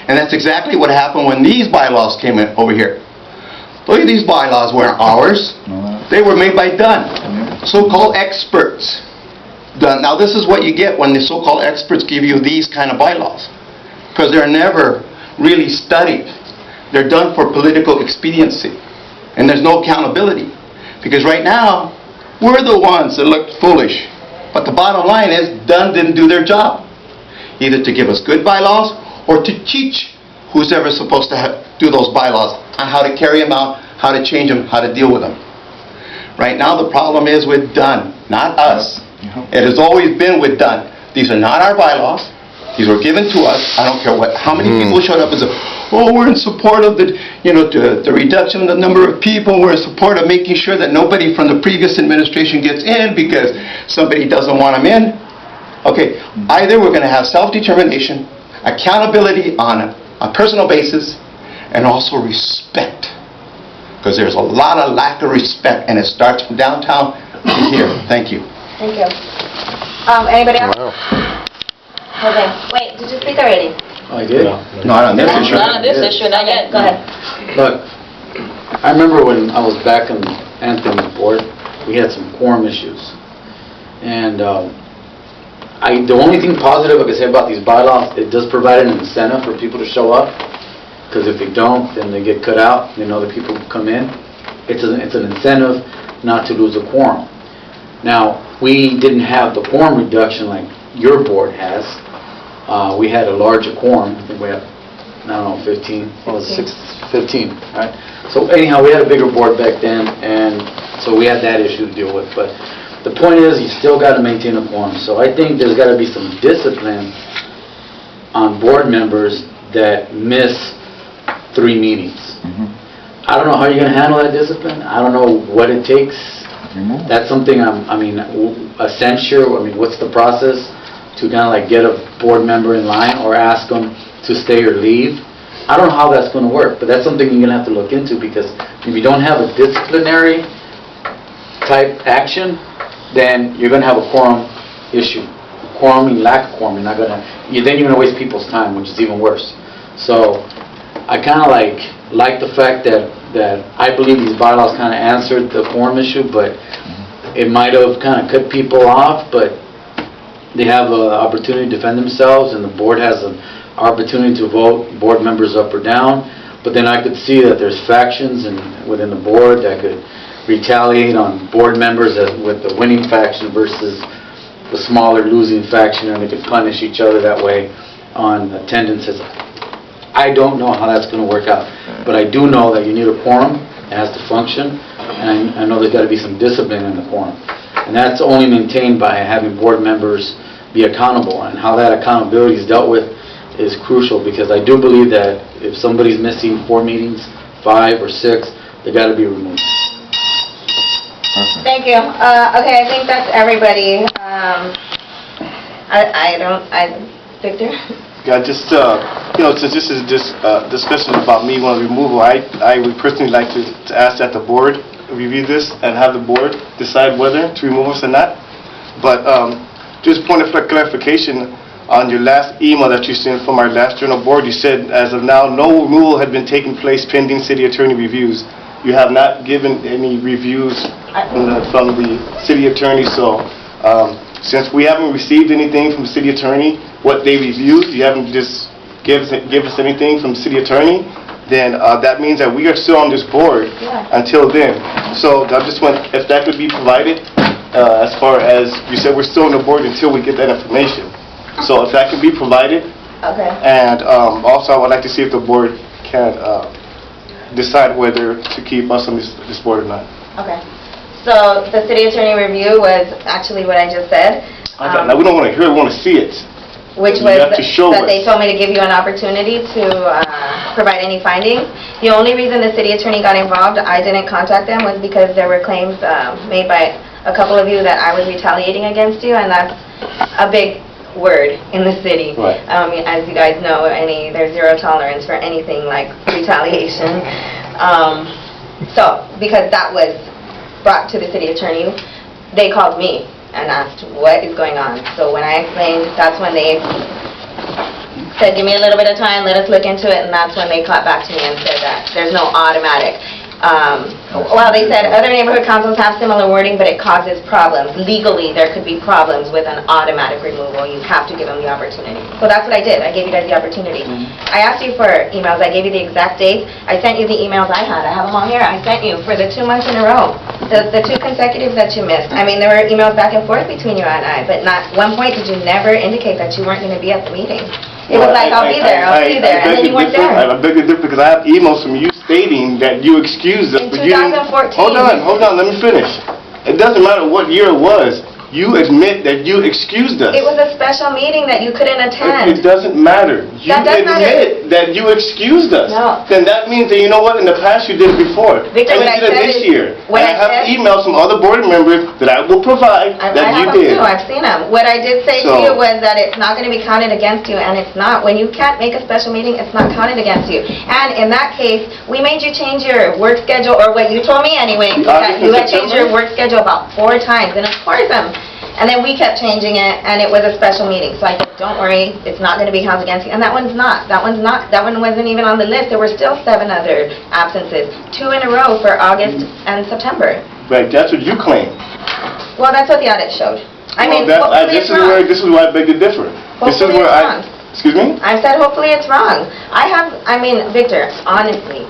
And that's exactly what happened when these bylaws came in over here. Look at these bylaws weren't ours. They were made by Dunn, so-called experts. Dunn. Now this is what you get when the so-called experts give you these kind of bylaws. Because they're never really studied. They're done for political expediency. And there's no accountability. Because right now, we're the ones that look foolish. But the bottom line is, Dunn didn't do their job. Either to give us good bylaws, or to teach who's ever supposed to do those bylaws on how to carry them out, how to change them, how to deal with them. Right now, the problem is with Dunn, not us. It has always been with Dunn. These are not our bylaws. These were given to us. I don't care how many people showed up and said, oh, we're in support of the reduction of the number of people. We're in support of making sure that nobody from the previous administration gets in because somebody doesn't want them in. Okay, either we're going to have self-determination, accountability on a personal basis, and also respect. Because there's a lot of lack of respect, and it starts from downtown to here. Thank you. Thank you. Anybody else? Jose, wait, did you speak already? I did. Not on this issue. Not on this issue, not yet. Go ahead. Look, I remember when I was back on Anthony's board, we had some quorum issues. And the only thing positive I can say about these bylaws, it does provide an incentive for people to show up. Because if they don't, then they get cut out, then other people come in. It's an incentive not to lose a quorum. Now, we didn't have the quorum reduction like your board has. We had a larger quorum. I think we had, I don't know, 15. What was it? 15, right? So anyhow, we had a bigger board back then, and so we had that issue to deal with. But the point is, you still got to maintain a quorum. So I think there's got to be some discipline on board members that miss 3 meetings. I don't know how you're going to handle that discipline. I don't know what it takes. That's something, a censure, what's the process to kind of like get a board member in line or ask them to stay or leave? I don't know how that's going to work, but that's something you're going to have to look into, because if you don't have a disciplinary type action, then you're going to have a quorum issue. Quorum and lack of quorum, then you're going to waste people's time, which is even worse. So I kind of like the fact that I believe these bylaws kind of answered the quorum issue, but It might have kind of cut people off, but they have an opportunity to defend themselves, and the board has an opportunity to vote board members up or down. But then I could see that there's factions within the board that could retaliate on board members with the winning faction versus the smaller losing faction, and they could punish each other that way on attendances. I don't know how that's going to work out, but I do know that you need a quorum. It has to function, and I know there's got to be some discipline in the quorum. And that's only maintained by having board members be accountable, and how that accountability is dealt with is crucial, because I do believe that if somebody's missing 4 meetings, 5 or 6, they got to be removed. Thank you. Okay, I think that's everybody. Victor? Yeah, just, since this is discussion about me wanting removal, I would personally like to ask that the board review this and have the board decide whether to remove us or not. But just point of clarification, on your last email that you sent from our last journal board, you said as of now no removal had been taking place pending city attorney reviews. You have not given any reviews from the city attorney, so since we haven't received anything from the city attorney, what they reviewed, you haven't just give us anything from the city attorney, then that means that we are still on this board until then. So I just want, if that could be provided, as far as you said, we're still on the board until we get that information. So if that can be provided, and also I would like to see if the board can decide whether to keep us on this board or not. Okay. So the city attorney review was actually what I just said. Now we don't want to hear it, we want to see it. Which was that they told me to give you an opportunity to provide any findings. The only reason the city attorney got involved, I didn't contact them, was because there were claims made by a couple of you that I was retaliating against you, and that's a big word in the city. Right. As you guys know, there's zero tolerance for anything like retaliation. So because that was brought to the city attorney, they called me and asked what is going on. So when I explained, that's when they said, give me a little bit of time, let us look into it, and that's when they got back to me and said that there's no automatic. Well, they said other neighborhood councils have similar wording, but it causes problems. Legally, there could be problems with an automatic removal. You have to give them the opportunity. So that's what I did. I gave you guys the opportunity. I asked you for emails. I gave you the exact dates. I sent you the emails I had. I have them all here. I sent you for the 2 months in a row. The 2 consecutive that you missed. I mean, there were emails back and forth between you and I, but not one point did you never indicate that you weren't going to be at the meeting. It was like, I'll be there, I'll be there, and then you weren't there. I beg to differ because I have emails from you stating that you excused us. In 2014. Hold on, let me finish. It doesn't matter what year it was. You admit that you excused us. It was a special meeting that you couldn't attend. It doesn't matter. You admit that you excused us. No. Then that means that, you know what, in the past you did it before. Victor, and you did it this year. And I have emails from other board members that I will provide that you did. I have them too, I've seen them. What I did say to you was that it's not going to be counted against you, and it's not. When you can't make a special meeting, it's not counted against you. And in that case, we made you change your work schedule, or what you told me anyway, that you had changed your work schedule about 4 times, and of course and then we kept changing it, and it was a special meeting. So I said, don't worry, it's not going to be held against you. And that one's not. That one wasn't even on the list. There were still 7 other absences, 2 in a row for August and September. Right, that's what you claim. Well, that's what the audit showed. I mean, this is where I beg to differ. Hopefully it's wrong. Excuse me? I said hopefully it's wrong. Victor, honestly,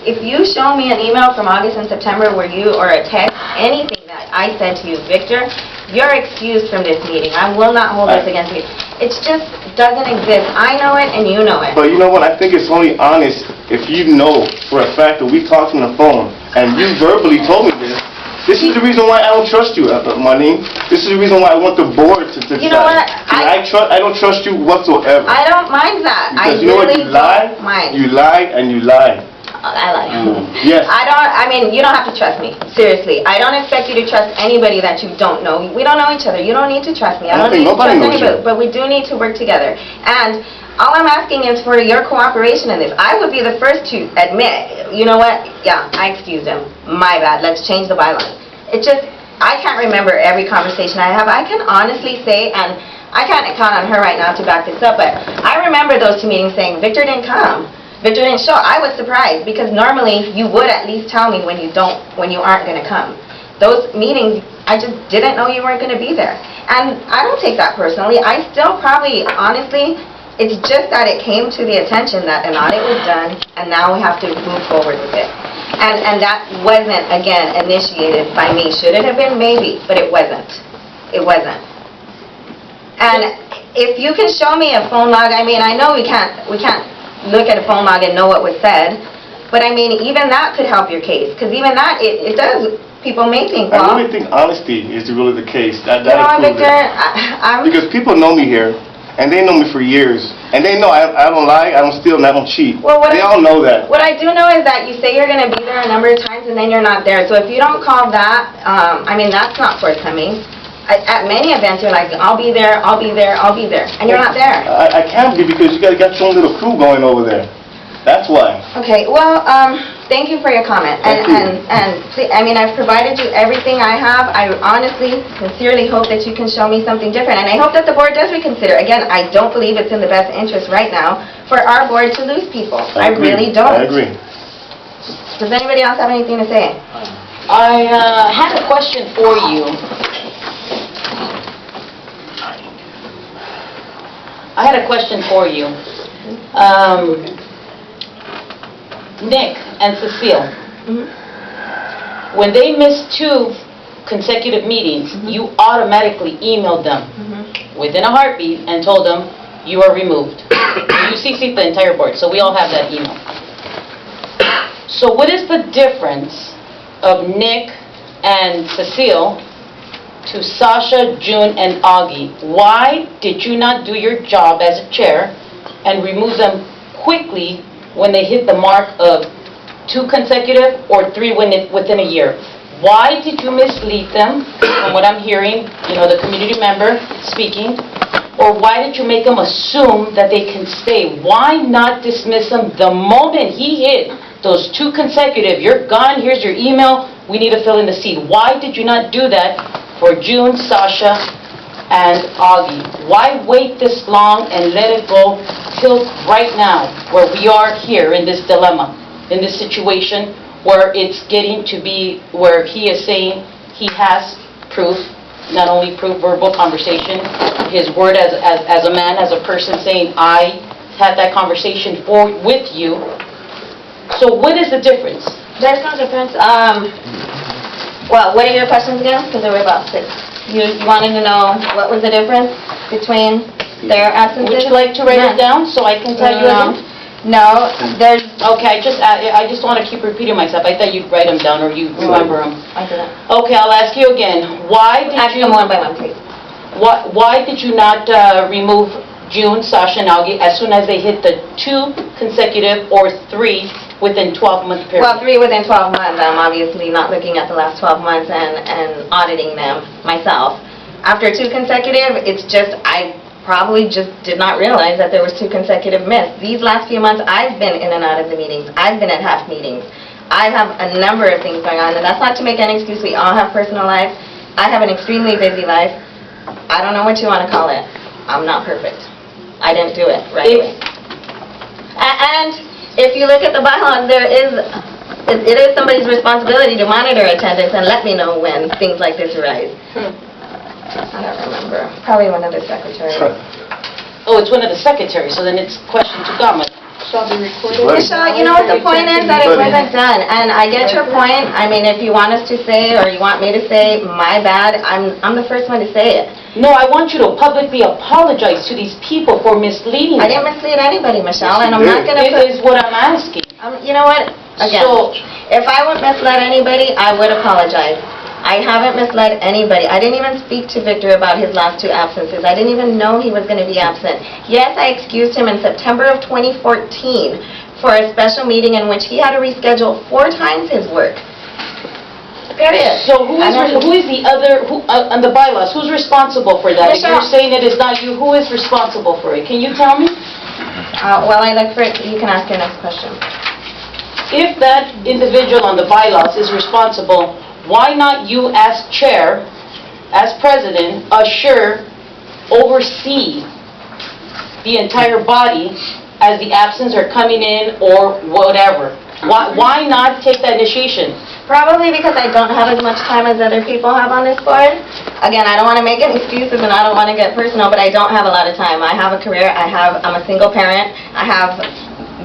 if you show me an email from August and September or a text, anything that I said to you, Victor, you're excused from this meeting. I will not hold this against you. It just doesn't exist. I know it and you know it. But you know what? I think it's only honest if you know for a fact that we talked on the phone and you verbally told me this. This is the reason why I don't trust you, Money. This is the reason why I want the board to decide. You know what? I don't trust you whatsoever. I don't mind that. Because you know what? You lie. You lie and you lie. I lie. Yes. You don't have to trust me. Seriously. I don't expect you to trust anybody that you don't know. We don't know each other. You don't need to trust me. I don't need to trust anybody. But we do need to work together. And all I'm asking is for your cooperation in this. I would be the first to admit, you know what? Yeah, I excused him. My bad. Let's change the bylaws. I can't remember every conversation I have. I can honestly say, and I can't count on her right now to back this up, but I remember those 2 meetings saying, Victor didn't come. Victor didn't show. I was surprised because normally you would at least tell me when you aren't going to come. those meetings, I just didn't know you weren't going to be there. And I don't take that personally. I still probably, honestly, it's just that it came to the attention that an audit was done, and now we have to move forward with it. And that wasn't, again, initiated by me. Should it have been? Maybe, but it wasn't. It wasn't. And if you can show me a phone log, I mean, I know we can't look at a phone log and know what was said, but I mean, even that could help your case, because even that, it does, people may think, I well... really think honesty is really the case. That You know what, proves Victor, it. Because people know me here, and they know me for years, and they know I don't lie, I don't steal, and I don't cheat. Well, They all know that. What I do know is that you say you're going to be there a number of times, and then you're not there. So if you don't call that, I mean, that's not forthcoming. At many events, you're like, I'll be there, I'll be there, I'll be there, and you're not there. I can't be because you got your own little crew going over there. That's why. Okay, well, thank you for your comment. And please, I mean, I've provided you everything I have. I honestly, sincerely hope that you can show me something different. And I hope that the board does reconsider. Again, I don't believe it's in the best interest right now for our board to lose people. I really don't. I agree. Does anybody else have anything to say? I had a question for you. Nick and Cecile, when they missed 2 consecutive meetings, you automatically emailed them within a heartbeat and told them you are removed. You CC'd the entire board, so we all have that email. So what is the difference of Nick and Cecile to Sasha, June, and Augie? Why did you not do your job as a chair and remove them quickly when they hit the mark of 2 consecutive or 3 within a year? Why did you mislead them, from what I'm hearing, the community member speaking, or why did you make them assume that they can stay? Why not dismiss them the moment he hit those 2 consecutive, you're gone, here's your email, we need to fill in the seat? Why did you not do that for June, Sasha, and Augie? Why wait this long and let it go till right now, where we are here in this dilemma, in this situation where it's getting to be where he is saying he has proof, not only proof, verbal conversation, his word as a man, as a person saying, I had that conversation with you. So what is the difference? There's no difference. Well, what are your questions again? Because there were about 6. You wanted to know what was the difference between their absences? Would you like to write it down so I can tell you again? No, there's... Okay, I just want to keep repeating myself. I thought you'd write them down or you remember them. I didn't. Okay, I'll ask you again. Why did Ask them one by one, please. Why did you not remove June, Sasha, and Augie as soon as they hit the 2 consecutive or 3 within 12-month period? Well, 3 within 12 months. I'm obviously not looking at the last 12 months and auditing them myself. After 2 consecutive, it's just, I probably just did not realize that there was 2 consecutive missed. These last few months, I've been in and out of the meetings. I've been at half meetings. I have a number of things going on, and that's not to make any excuse. We all have personal lives. I have an extremely busy life. I don't know what you want to call it. I'm not perfect. I didn't do it right away. And if you look at the bylaws, it is somebody's responsibility to monitor attendance and let me know when things like this arise. I don't remember. Probably one of the secretaries. Oh, it's one of the secretaries, so then it's question to government. Shall be recorded. Michelle, you know what the point is? That it wasn't done. And I get your point. I mean, if you want us to say or you want me to say, my bad, I'm the first one to say it. No, I want you to publicly apologize to these people for misleading I them. didn't mislead anybody, Michelle, and I'm not going to It is what I'm asking. You know what? Again, if I would misled anybody, I would apologize. I haven't misled anybody. I didn't even speak to Victor about his last 2 absences. I didn't even know he was going to be absent. Yes, I excused him in September of 2014 for a special meeting in which he had to reschedule 4 times his work. Period. So who is the other, on the bylaws, who's responsible for that? If Michelle. you're saying it is not you, who is responsible for it? Can you tell me? Well, I look for it. You can ask your next question. If that individual on the bylaws is responsible, why not you as chair, as president, oversee the entire body as the absence are coming in or whatever? Why not take that initiation? Probably because I don't have as much time as other people have on this board. Again, I don't want to make any excuses and I don't want to get personal, but I don't have a lot of time. I have a career, I'm a single parent, I have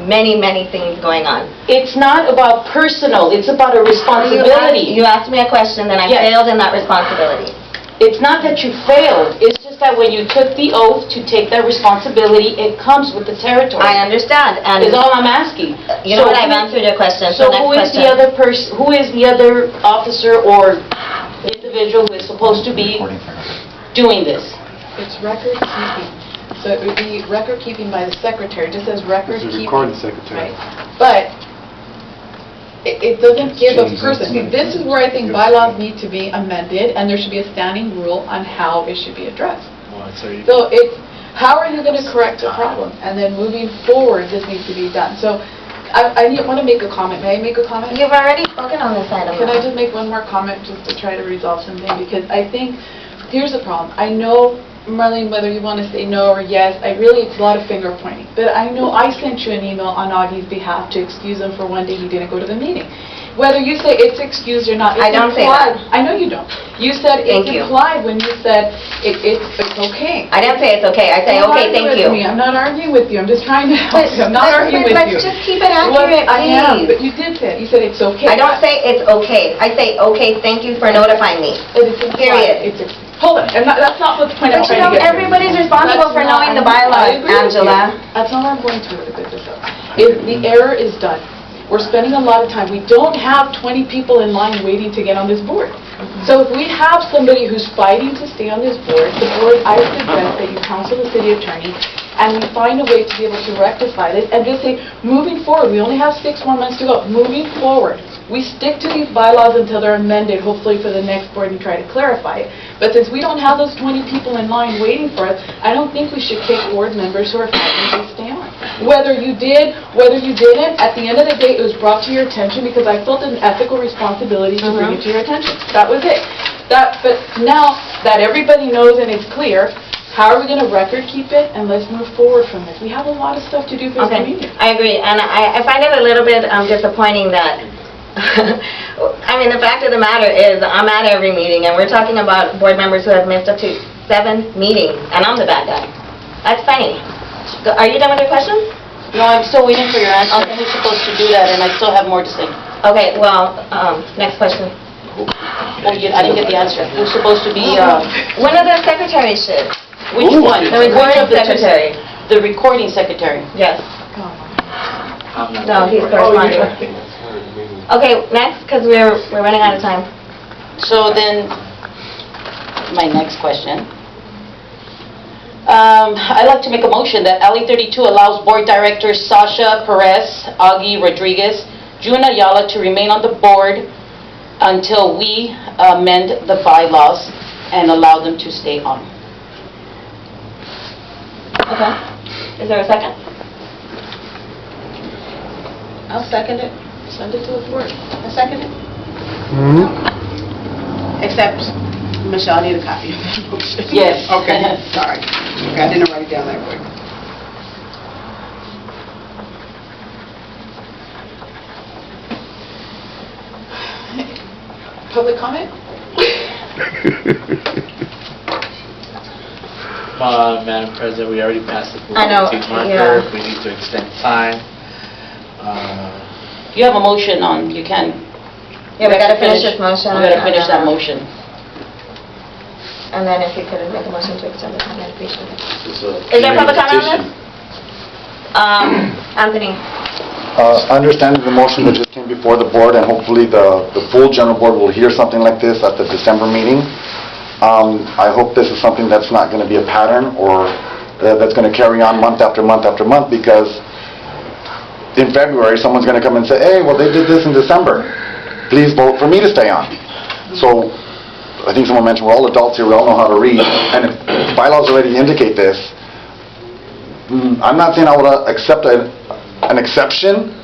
many things going on. It's not about personal, it's about a responsibility. You asked me a question, then I Yes. failed in that responsibility. It's not that you failed, it's just that when you took the oath to take that responsibility, it comes with the territory. I understand, and Is all I'm asking. you know what, I've answered your question, So so who next is the question. other person, who is the other officer or individual who is supposed to be doing this? It's record keeping. So it would be record keeping by the secretary, just as record It's a keeping. recording secretary. Right? But it doesn't give a person, see, this is where I think bylaws need to be amended, and there should be a standing rule on how it should be addressed. So it's, how are you going to correct the problem? And then moving forward, this needs to be done. So I want to make a comment. May I make a comment? You've already spoken on this item. Can I just make one more comment just to try to resolve something? Because I think, here's the problem. I know, Marlene, whether you want to say no or yes, it's a lot of finger pointing. But I know I sent you an email on Augie's behalf to excuse him for one day he didn't go to the meeting. Whether you say it's excused or not, it's I don't say implied. that. I know you don't. You said it's Thank you. implied when you said it's okay. I didn't say it's okay, I say, Don't okay, argue thank with you. me. I'm not arguing with you. I'm just trying to help you. I'm not arguing with you. Let's just keep it accurate, I am, but please. you did say it. You said it's okay. I don't say it's okay, I say, okay, thank you for notifying me. It's implied. Period. Hold on, that's not what the point I'm But you trying know, to get to. everybody's responsible for knowing the I bylaws, agree with you. Angela. That's not where I'm going to with this. If the error is done, we're spending a lot of time. We don't have 20 people in line waiting to get on this board. So if we have somebody who's fighting to stay on this board, I suggest that you counsel the city attorney and we find a way to be able to rectify this and just say, moving forward, we only have 6 more months to go. Moving forward, we stick to these bylaws until they're amended, hopefully for the next board, and try to clarify it. But since we don't have those 20 people in line waiting for us, I don't think we should kick board members who are fighting to stay on. Whether you did, whether you didn't, at the end of the day, it was brought to your attention because I felt an ethical responsibility to bring it to your attention. That was it. But now that everybody knows and it's clear, how are we going to record keep it, and let's move forward from this. We have a lot of stuff to do for the Okay, community. I agree, and I find it a little bit disappointing that, I mean, the fact of the matter is, I'm at every meeting, and we're talking about board members who have missed up to 7 meetings, and I'm the bad guy. That's funny. Are you done with your question? No, I'm still waiting for your answer. Okay. Who's supposed to do that? And I still have more to say. Okay, well, next question. I didn't get the answer. Who's supposed to be, One of the secretaries should. which one? The recording Which of the two? secretary. The recording secretary. Yes. I'm not- No, he's corresponding. Okay, next, because we're running out of time. So then, my next question. I'd like to make a motion that LA 32 allows board directors Sasha Perez, Augie Rodriguez, June Ayala to remain on the board until we amend the bylaws and allow them to stay on. Okay. Is there a second? I'll second it. Send it to the board. I'll second it. Except, Michelle, I need a copy of that motion. Yes. Okay, sorry. Okay, I didn't write it down that way. Public comment? Madam President, we already passed the I know, 15 marker. yeah. We need to extend time. You have a motion on, you can. Yeah, we gotta finish this motion. We gotta finish that motion. And then if you could make a motion to extend the time, I'd appreciate it. It's a Is there public comment on petition. this? Anthony? Understanding the motion that just came before the board, and hopefully the full general board will hear something like this at the December meeting. I hope this is something that's not going to be a pattern, or that's going to carry on month after month after month, because in February, someone's going to come and say, hey, well, they did this in December. Please vote for me to stay on. So I think someone mentioned we're all adults here, we all know how to read, and if bylaws already indicate this, I'm not saying I would accept an exception,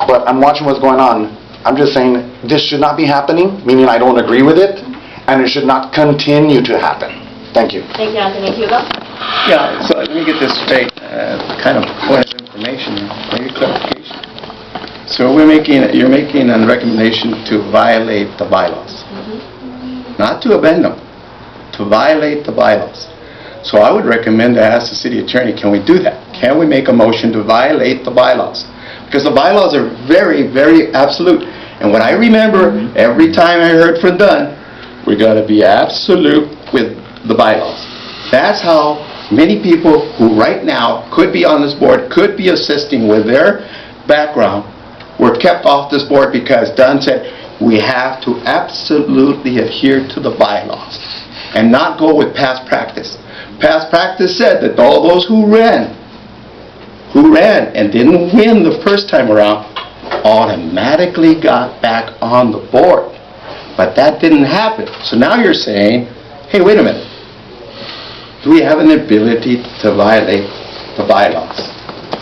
but I'm watching what's going on. I'm just saying this should not be happening, meaning I don't agree with it, and it should not continue to happen. Thank you. Thank you, Anthony. Hugo? Yeah, so let me get this straight, kind of point of information, maybe clarification. So you're making a recommendation to violate the bylaws. Not to amend them, to violate the bylaws. So I would recommend to ask the city attorney, can we do that? Can we make a motion to violate the bylaws? Because the bylaws are very, very absolute. And what I remember, every time I heard from Dunn, we got to be absolute with the bylaws. That's how many people who right now could be on this board, could be assisting with their background, were kept off this board because Dunn said, we have to absolutely adhere to the bylaws and not go with past practice. Past practice said that all those who ran and didn't win the first time around automatically got back on the board. But that didn't happen. So now you're saying, hey, wait a minute. Do we have an ability to violate the bylaws?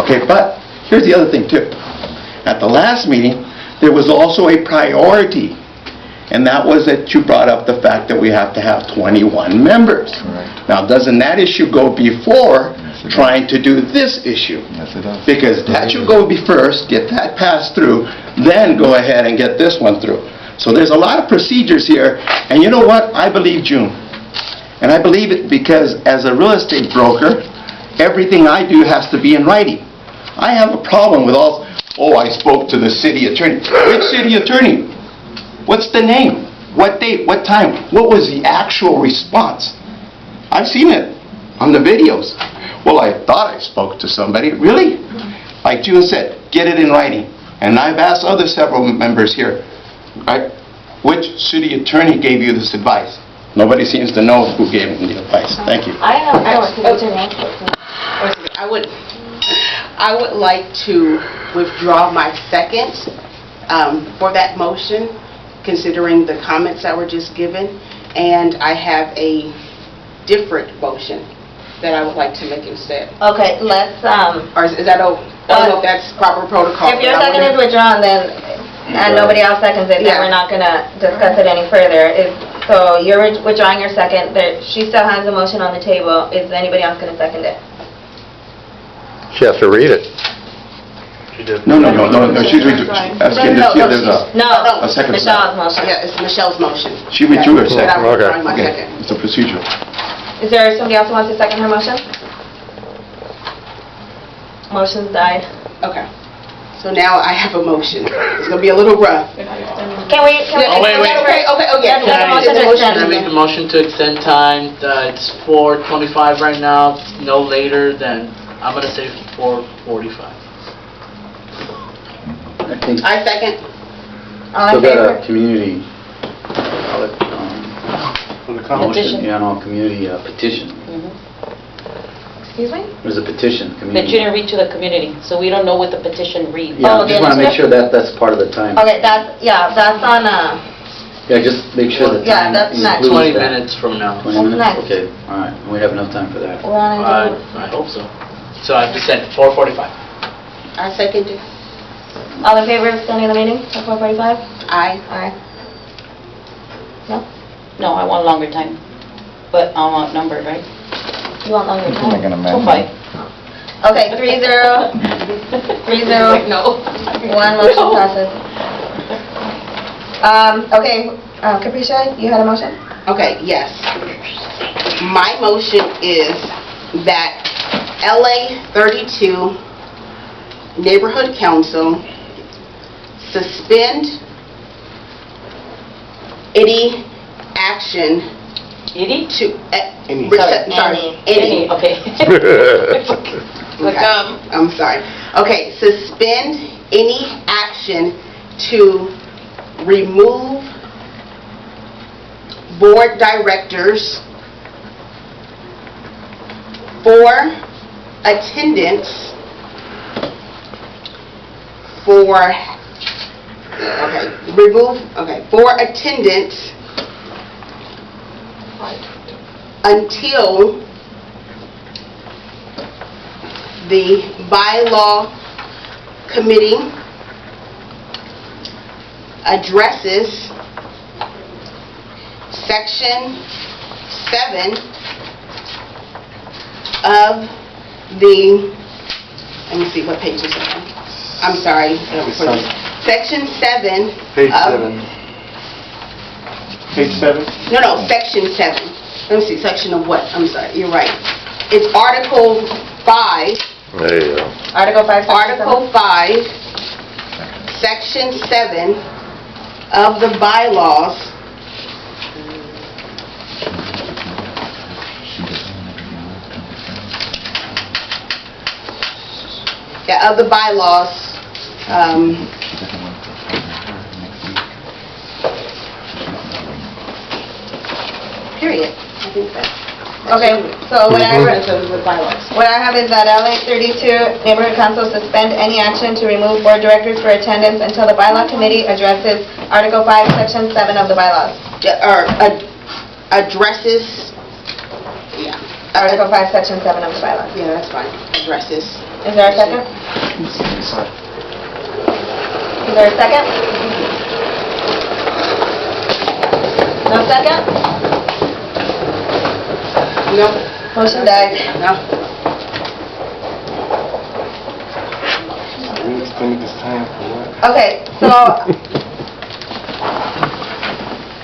Okay, but here's the other thing too. At the last meeting, there was also a priority, and that was that you brought up the fact that we have to have 21 members. Correct. Now, doesn't that issue go before Yes, it does. trying to do this issue? Yes, it does. Because that should go first, get that passed through, then go ahead and get this one through. So there's a lot of procedures here, and you know what? I believe June. And I believe it because as a real estate broker, everything I do has to be in writing. I have a problem with all, oh, I spoke to the city attorney. Which city attorney? What's the name? What date? What time? What was the actual response? I've seen it on the videos. Well, I thought I spoke to somebody. Really? Like June said, get it in writing. And I've asked other several members here, which city attorney gave you this advice? Nobody seems to know who gave them the advice. Thank you. I have a question. I would like to withdraw my second for that motion, considering the comments that were just given, and I have a different motion that I would like to make instead. Okay, let's, Or is that, I don't know if that's proper protocol. if your but I second is wanna- withdrawn, then, and nobody else seconds it, then Yeah. we're not gonna discuss it any further. So you're withdrawing your second, she still has a motion on the table. Is anybody else gonna second it? She has to read it. She did. No, she's asking to see if there's a... No, A second. Michelle's motion. Yeah, it's Michelle's motion. She withdrew her That second. I'm withdrawing my Okay, second. it's a procedure. Is there somebody else who wants to second her motion? Motion's died. Okay. So now I have a motion. It's going to be a little rough. Can we? Oh, wait. Okay, yeah. Let's make a motion to extend. Can I make the motion to extend time? It's 4:25 right now, no later than, I'm gonna say 4:45. I think I second. All in still got favor? a community, For the comment. Petition. yeah, no, community petition. Excuse me? There's a petition, That community. you didn't read to the community, so we don't know what the petition reads. Yeah, Oh, I just want to make sure initiative? that that's part of the time. Okay, that's on, Yeah, just make sure the Yeah, time that's next. includes 20 that. minutes from now. 20 That's minutes? next. Okay, all right, we have enough time for that. we're on agenda. I hope so. So I just said 4:45. I second it. All in favor of extending the meeting to 4:45? Aye. Aye. No? No, I want longer time, but I want numbered, right? You want longer time? 2-5. Okay, 3-0. 3-0. No. One motion passes. Okay, Capricia, you had a motion? Okay, yes. My motion is that LA 32 Neighborhood Council suspend any action Edie? to... Any. Sorry, any. Okay. Okay, I'm sorry. Okay, suspend any action to remove board directors for attendance for attendance until the bylaw committee addresses section 7 of the, let me see what page is that on. I'm sorry. Section 7. Page 7. Page 7? No, Section 7. Let me see, section of what? I'm sorry, you're right. It's Article 5. There you go. Article 5, Section 7. Article 5, Section 7 of the bylaws. Yeah, of the bylaws. Period. I think that. Okay, so what I read, The bylaws. what I have is that LA 32 Neighborhood Council suspend any action to remove board directors for attendance until the bylaw committee addresses Article 5, Section 7 of the bylaws. Yeah, or addresses, yeah, Article 5, Section 7 of the bylaws. yeah, that's fine, addresses. Is there a second? Is there a second? No second? No. Motion dies. No. We extended this time for what? Okay, so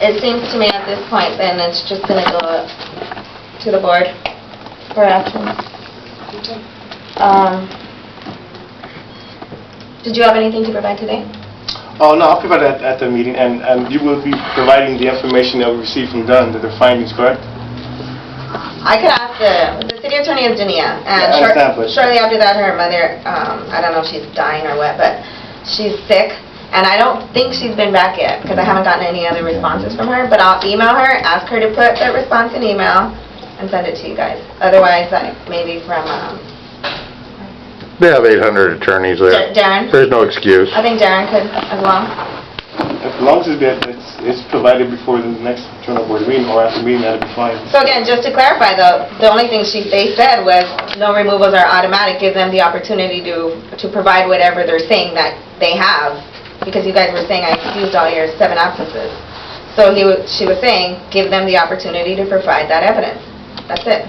it seems to me at this point then it's just going to go up to the board for action. Did you have anything to provide today? Oh, no, I'll provide that at the meeting, and you will be providing the information that we received from Dunn, the findings, correct? I could ask the city attorney is Dania, and Yeah, I understand, but- shortly after that her mother, I don't know if she's dying or what, but she's sick, and I don't think she's been back yet, because I haven't gotten any other responses from her, but I'll email her, ask her to put the response in email, and send it to you guys. Otherwise, maybe from, They have 800 attorneys there. Darren? There's no excuse. I think Darren could as well. As long as it's provided before the next journal board meeting or after meeting, that'll be fine. So again, just to clarify though, the only thing they said was no removals are automatic, give them the opportunity to provide whatever they're saying that they have, because you guys were saying I excused all your 7 absences. So she was saying, give them the opportunity to provide that evidence. That's it.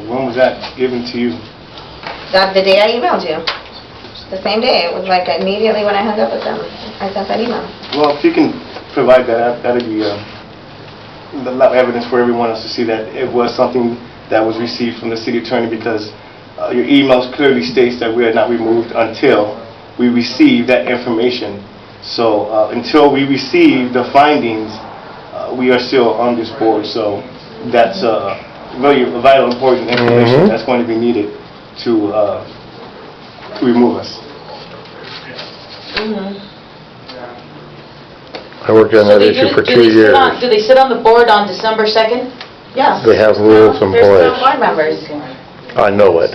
When was that given to you? That's the day I emailed you. The same day. It was like immediately when I hung up with them, I sent that email. Well, if you can provide that, that'd be evidence for everyone else to see that it was something that was received from the city attorney, because your emails clearly states that we are not removed until we receive that information. So until we receive the findings, we are still on this board. So that's really vital, important information that's going to be needed to remove us. I worked on that issue for 2 years. Do they sit on the board on December 2nd? Yeah. They have rules in They're still place. board members. I know it.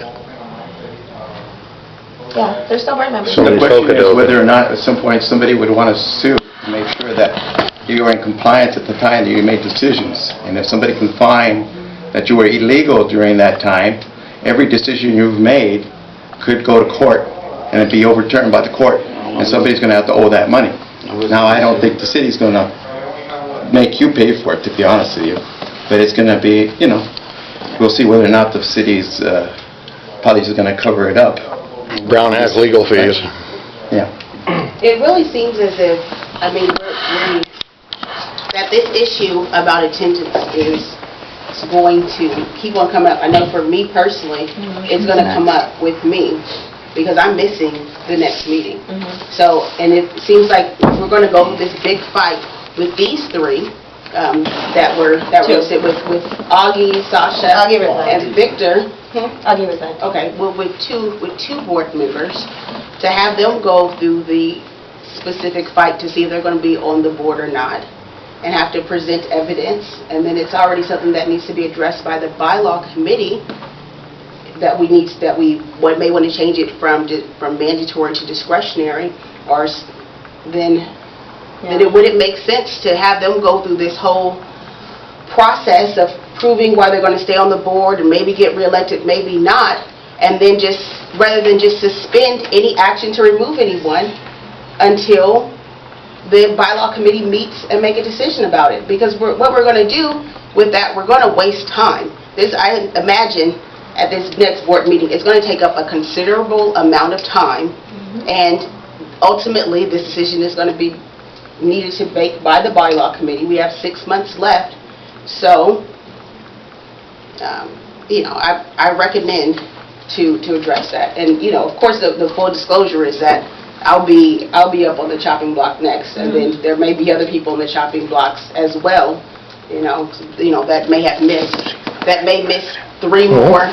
Yeah, they're still board members. The Somebody's question is okey-dokey. whether or not at some point somebody would want to sue to make sure that you were in compliance at the time that you made decisions. And if somebody can find that you were illegal during that time, every decision you've made could go to court and it'd be overturned by the court, and somebody's going to have to owe that money. Now, I don't think the city's going to make you pay for it, to be honest with you, but it's going to be, we'll see whether or not the city's policy is going to cover it up. Brown has legal fees. Yeah. It really seems as if, that this issue about attendance is going to keep on coming up. I know for me personally, it's going to come up with me, because I'm missing the next meeting. So, and it seems like we're going to go through this big fight with these 3 that were listed with Augie, Sasha, Augie resigned. and Victor. Augie resigned. Okay, well, with two board members, to have them go through the specific fight to see if they're going to be on the board or not, and have to present evidence, and then it's already something that needs to be addressed by the bylaw committee, that we may want to change it from mandatory to discretionary, or then it wouldn't make sense to have them go through this whole process of proving why they're going to stay on the board and maybe get reelected, maybe not, and then rather than just suspend any action to remove anyone until the bylaw committee meets and make a decision about it. Because what we're going to do with that, we're going to waste time. I imagine at this next board meeting, it's going to take up a considerable amount of time, and ultimately, this decision is going to be needed to make by the bylaw committee. We have 6 months left, so, I recommend to address that. And, of course, the full disclosure is that I'll be up on the chopping block next, and then there may be other people on the chopping blocks as well, that may miss 3 more,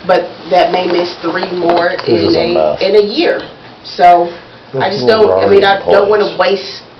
but that may miss 3 more in a year. So I just don't want to waste